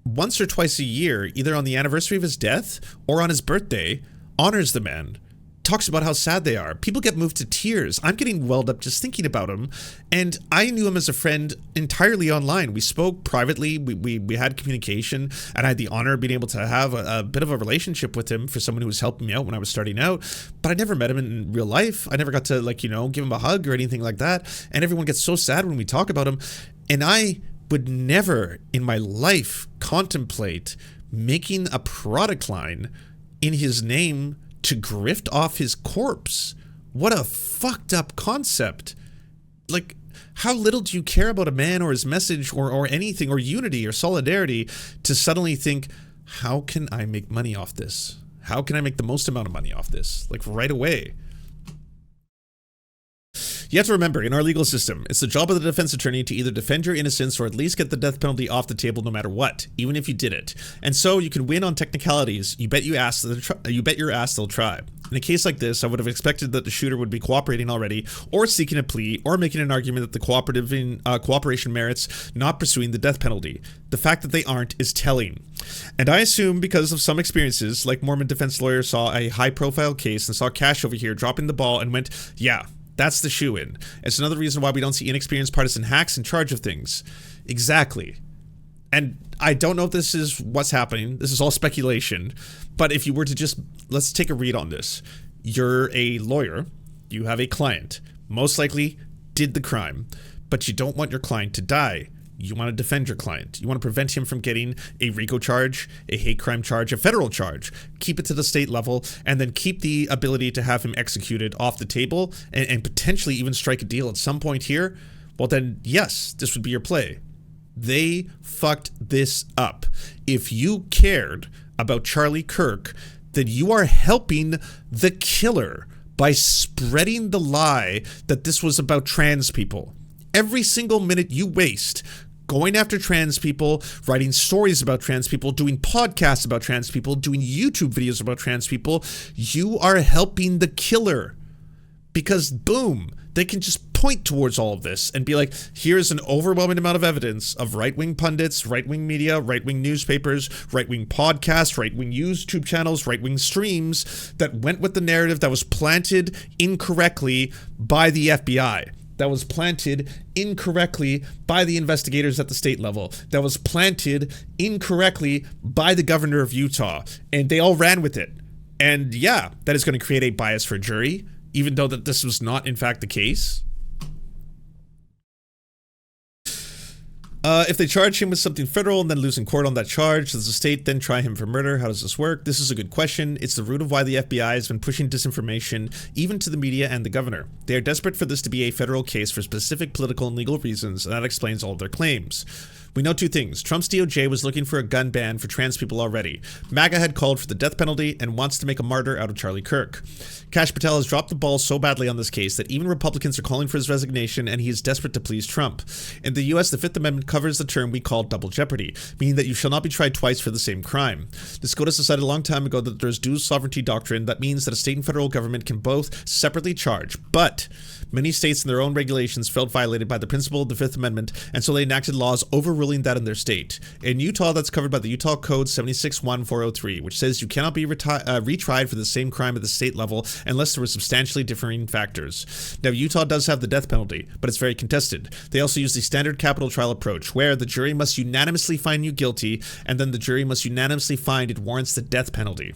once or twice a year, either on the anniversary of his death or on his birthday, honors the man. Talks about how sad they are. People get moved to tears. I'm getting welled up just thinking about him. And I knew him as a friend entirely online. We spoke privately. We had communication. And I had the honor of being able to have a bit of a relationship with him for someone who was helping me out when I was starting out. But I never met him in real life. I never got to, like, give him a hug or anything like that. And everyone gets so sad when we talk about him. And I would never in my life contemplate making a product line in his name to grift off his corpse. What a fucked up concept. Like, how little do you care about a man or his message or anything, or unity or solidarity, to suddenly think, how can I make money off this? How can I make the most amount of money off this? Like, right away. You have to remember, in our legal system, it's the job of the defense attorney to either defend your innocence or at least get the death penalty off the table no matter what, even if you did it. And so you can win on technicalities. You bet your ass they'll try. In a case like this, I would have expected that the shooter would be cooperating already, or seeking a plea, or making an argument that the cooperation merits not pursuing the death penalty. The fact that they aren't is telling. And I assume because of some experiences, like Mormon defense lawyers saw a high-profile case and saw Cash over here dropping the ball and went, yeah, that's the shoe-in. It's another reason why we don't see inexperienced partisan hacks in charge of things. Exactly. And I don't know if this is what's happening. This is all speculation. But if you were to just, let's take a read on this. You're a lawyer. You have a client. Most likely did the crime. But you don't want your client to die. You want to defend your client. You want to prevent him from getting a RICO charge, a hate crime charge, a federal charge. Keep it to the state level, and then keep the ability to have him executed off the table, and potentially even strike a deal at some point here. Well then, yes, this would be your play. They fucked this up. If you cared about Charlie Kirk, then you are helping the killer by spreading the lie that this was about trans people. Every single minute you waste going after trans people, writing stories about trans people, doing podcasts about trans people, doing YouTube videos about trans people, you are helping the killer. Because boom, they can just point towards all of this and be like, here's an overwhelming amount of evidence of right-wing pundits, right-wing media, right-wing newspapers, right-wing podcasts, right-wing YouTube channels, right-wing streams that went with the narrative that was planted incorrectly by the FBI. That was planted incorrectly by the investigators at the state level. That was planted incorrectly by the governor of Utah. And they all ran with it. And yeah, that is going to create a bias for a jury, even though that this was not in fact the case. If they charge him with something federal and then lose in court on that charge, does the state then try him for murder? How does this work? This is a good question. It's the root of why the FBI has been pushing disinformation, even to the media and the governor. They are desperate for this to be a federal case for specific political and legal reasons, and that explains all of their claims. We know two things. Trump's DOJ was looking for a gun ban for trans people already. MAGA had called for the death penalty and wants to make a martyr out of Charlie Kirk. Kash Patel has dropped the ball so badly on this case that even Republicans are calling for his resignation, and he is desperate to please Trump. In the US, the Fifth Amendment covers the term we call double jeopardy, meaning that you shall not be tried twice for the same crime. This SCOTUS decided a long time ago that there's dual sovereignty doctrine that means that a state and federal government can both separately charge, but many states in their own regulations felt violated by the principle of the Fifth Amendment, and so they enacted laws overruling that in their state. In Utah, that's covered by the Utah Code 761403, which says you cannot be retried for the same crime at the state level unless there were substantially differing factors. Now, Utah does have the death penalty, but it's very contested. They also use the standard capital trial approach, where the jury must unanimously find you guilty, and then the jury must unanimously find it warrants the death penalty.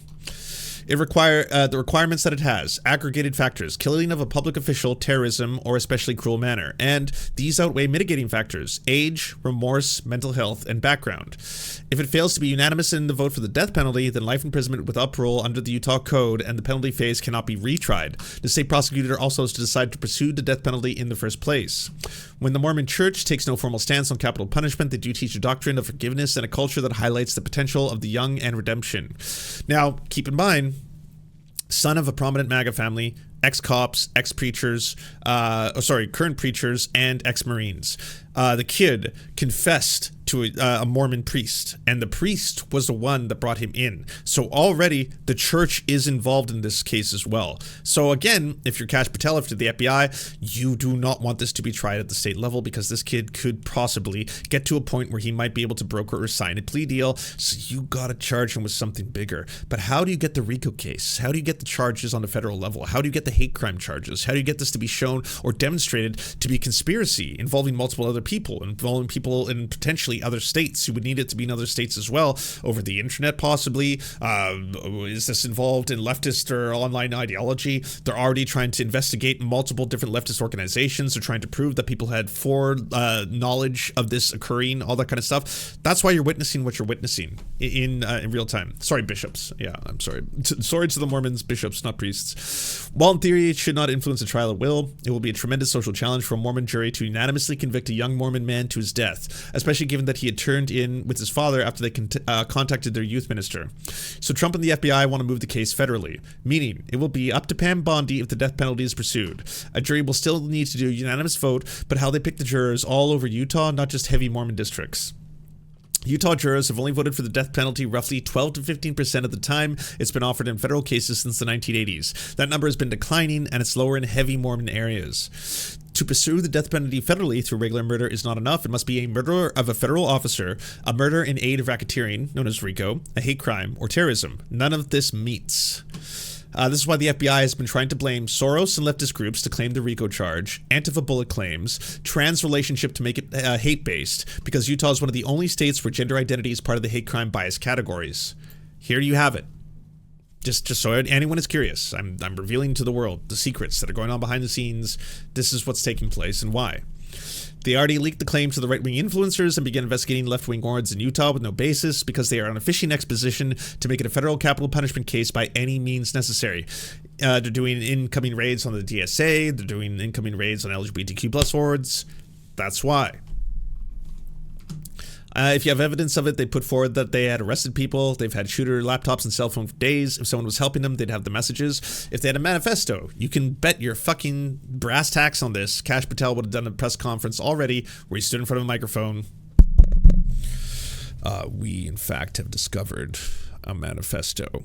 It the requirements that it has: aggregated factors, killing of a public official, terrorism, or especially cruel manner. And these outweigh mitigating factors: age, remorse, mental health, and background. If it fails to be unanimous in the vote for the death penalty, then life imprisonment with uproll under the Utah Code, and the penalty phase cannot be retried. The state prosecutor also has to decide to pursue the death penalty in the first place. When the Mormon Church takes no formal stance on capital punishment, they do teach a doctrine of forgiveness and a culture that highlights the potential of the young and redemption. Now, keep in mind, son of a prominent MAGA family, ex-cops, ex-preachers, current preachers, and ex-Marines. The kid confessed to a Mormon priest, and the priest was the one that brought him in. So already the church is involved in this case as well. So again, if you're Kash Patel, if you're the FBI, you do not want this to be tried at the state level, because this kid could possibly get to a point where he might be able to broker or sign a plea deal. So you gotta charge him with something bigger. But how do you get the RICO case? How do you get the charges on the federal level? How do you get the hate crime charges? How do you get this to be shown or demonstrated to be conspiracy involving multiple other people, involving people in potentially other states who would need it to be in other states as well, over the internet possibly? Is this involved in leftist or online ideology? They're already trying to investigate multiple different leftist organizations. They're trying to prove that people had foreknowledge of this occurring, all that kind of stuff. That's why you're witnessing what you're witnessing in real time. Sorry, bishops. Yeah, I'm sorry. Sorry to the Mormons, bishops, not priests. While in theory it should not influence the trial at will, it will be a tremendous social challenge for a Mormon jury to unanimously convict a young young Mormon man to his death, especially given that he had turned in with his father after they contacted their youth minister. So Trump and the FBI want to move the case federally, meaning it will be up to Pam Bondi if the death penalty is pursued. A jury will still need to do a unanimous vote, but how they pick the jurors all over Utah, not just heavy Mormon districts. Utah jurors have only voted for the death penalty roughly 12 to 15% of the time it's been offered in federal cases since the 1980s. That number has been declining, and it's lower in heavy Mormon areas. To pursue the death penalty federally through regular murder is not enough. It must be a murder of a federal officer, a murder in aid of racketeering, known as RICO, a hate crime, or terrorism. None of this meets. This is why the FBI has been trying to blame Soros and leftist groups to claim the RICO charge, Antifa bullet claims, trans relationship to make it hate-based, because Utah is one of the only states where gender identity is part of the hate crime bias categories. Here you have it. Just so anyone is curious, I'm revealing to the world the secrets that are going on behind the scenes. This is what's taking place and why. They already leaked the claim to the right-wing influencers and began investigating left-wing wards in Utah with no basis because they are on a fishing expedition to make it a federal capital punishment case by any means necessary. They're doing incoming raids on the DSA. They're doing incoming raids on LGBTQ plus wards. That's why. If you have evidence of it, they put forward that they had arrested people. They've had shooter laptops and cell phone for days. If someone was helping them, they'd have the messages. If they had a manifesto, you can bet your fucking brass tacks on this. Kash Patel would have done a press conference already where he stood in front of a microphone. We, in fact, have discovered a manifesto.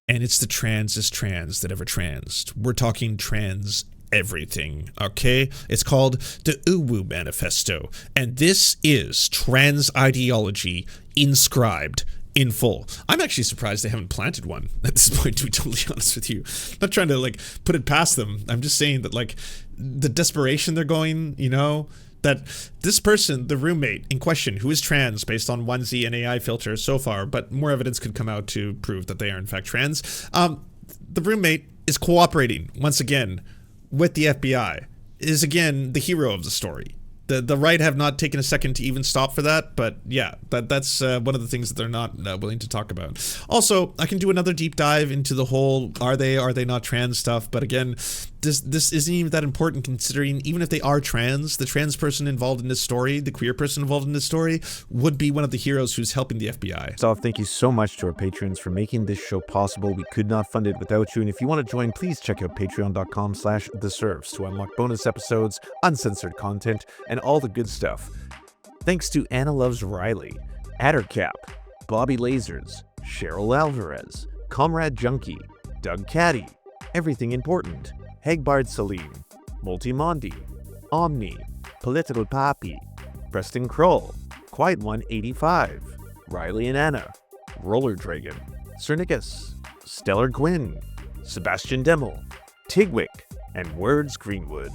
And it's the transest trans that ever transed. We're talking trans everything, okay? It's called the Uwu Manifesto, and this is trans ideology inscribed in full. I'm actually surprised they haven't planted one at this point, to be totally honest with you. I'm not trying to, like, put it past them. I'm just saying that, like, the desperation they're going, you know, that this person, the roommate in question, who is trans based on onesie and AI filter so far, but more evidence could come out to prove that they are in fact trans, the roommate is cooperating, once again, with the FBI, is again the hero of the story. The right have not taken a second to even stop for that, but yeah, that's one of the things that they're not willing to talk about. Also, I can do another deep dive into the whole are they not trans stuff, but again, this isn't even that important, considering even if they are trans, the trans person involved in this story, the queer person involved in this story, would be one of the heroes who's helping the FBI. First off, thank you so much to our patrons for making this show possible. We could not fund it without you, and if you want to join, please check out patreon.com/theserfs to unlock bonus episodes, uncensored content, and all the good stuff. Thanks to Anna Loves Riley, Addercap, Bobby Lasers, Cheryl Alvarez, Comrade Junkie, Doug Caddy, Everything Important, Hegbard Salim, Multimondi, Omni, Political Papi, Preston Kroll, Quiet One 85, Riley and Anna, Roller Dragon, Cernicus, Stellar Gwyn, Sebastian Demmel, Tigwick, and Words Greenwood.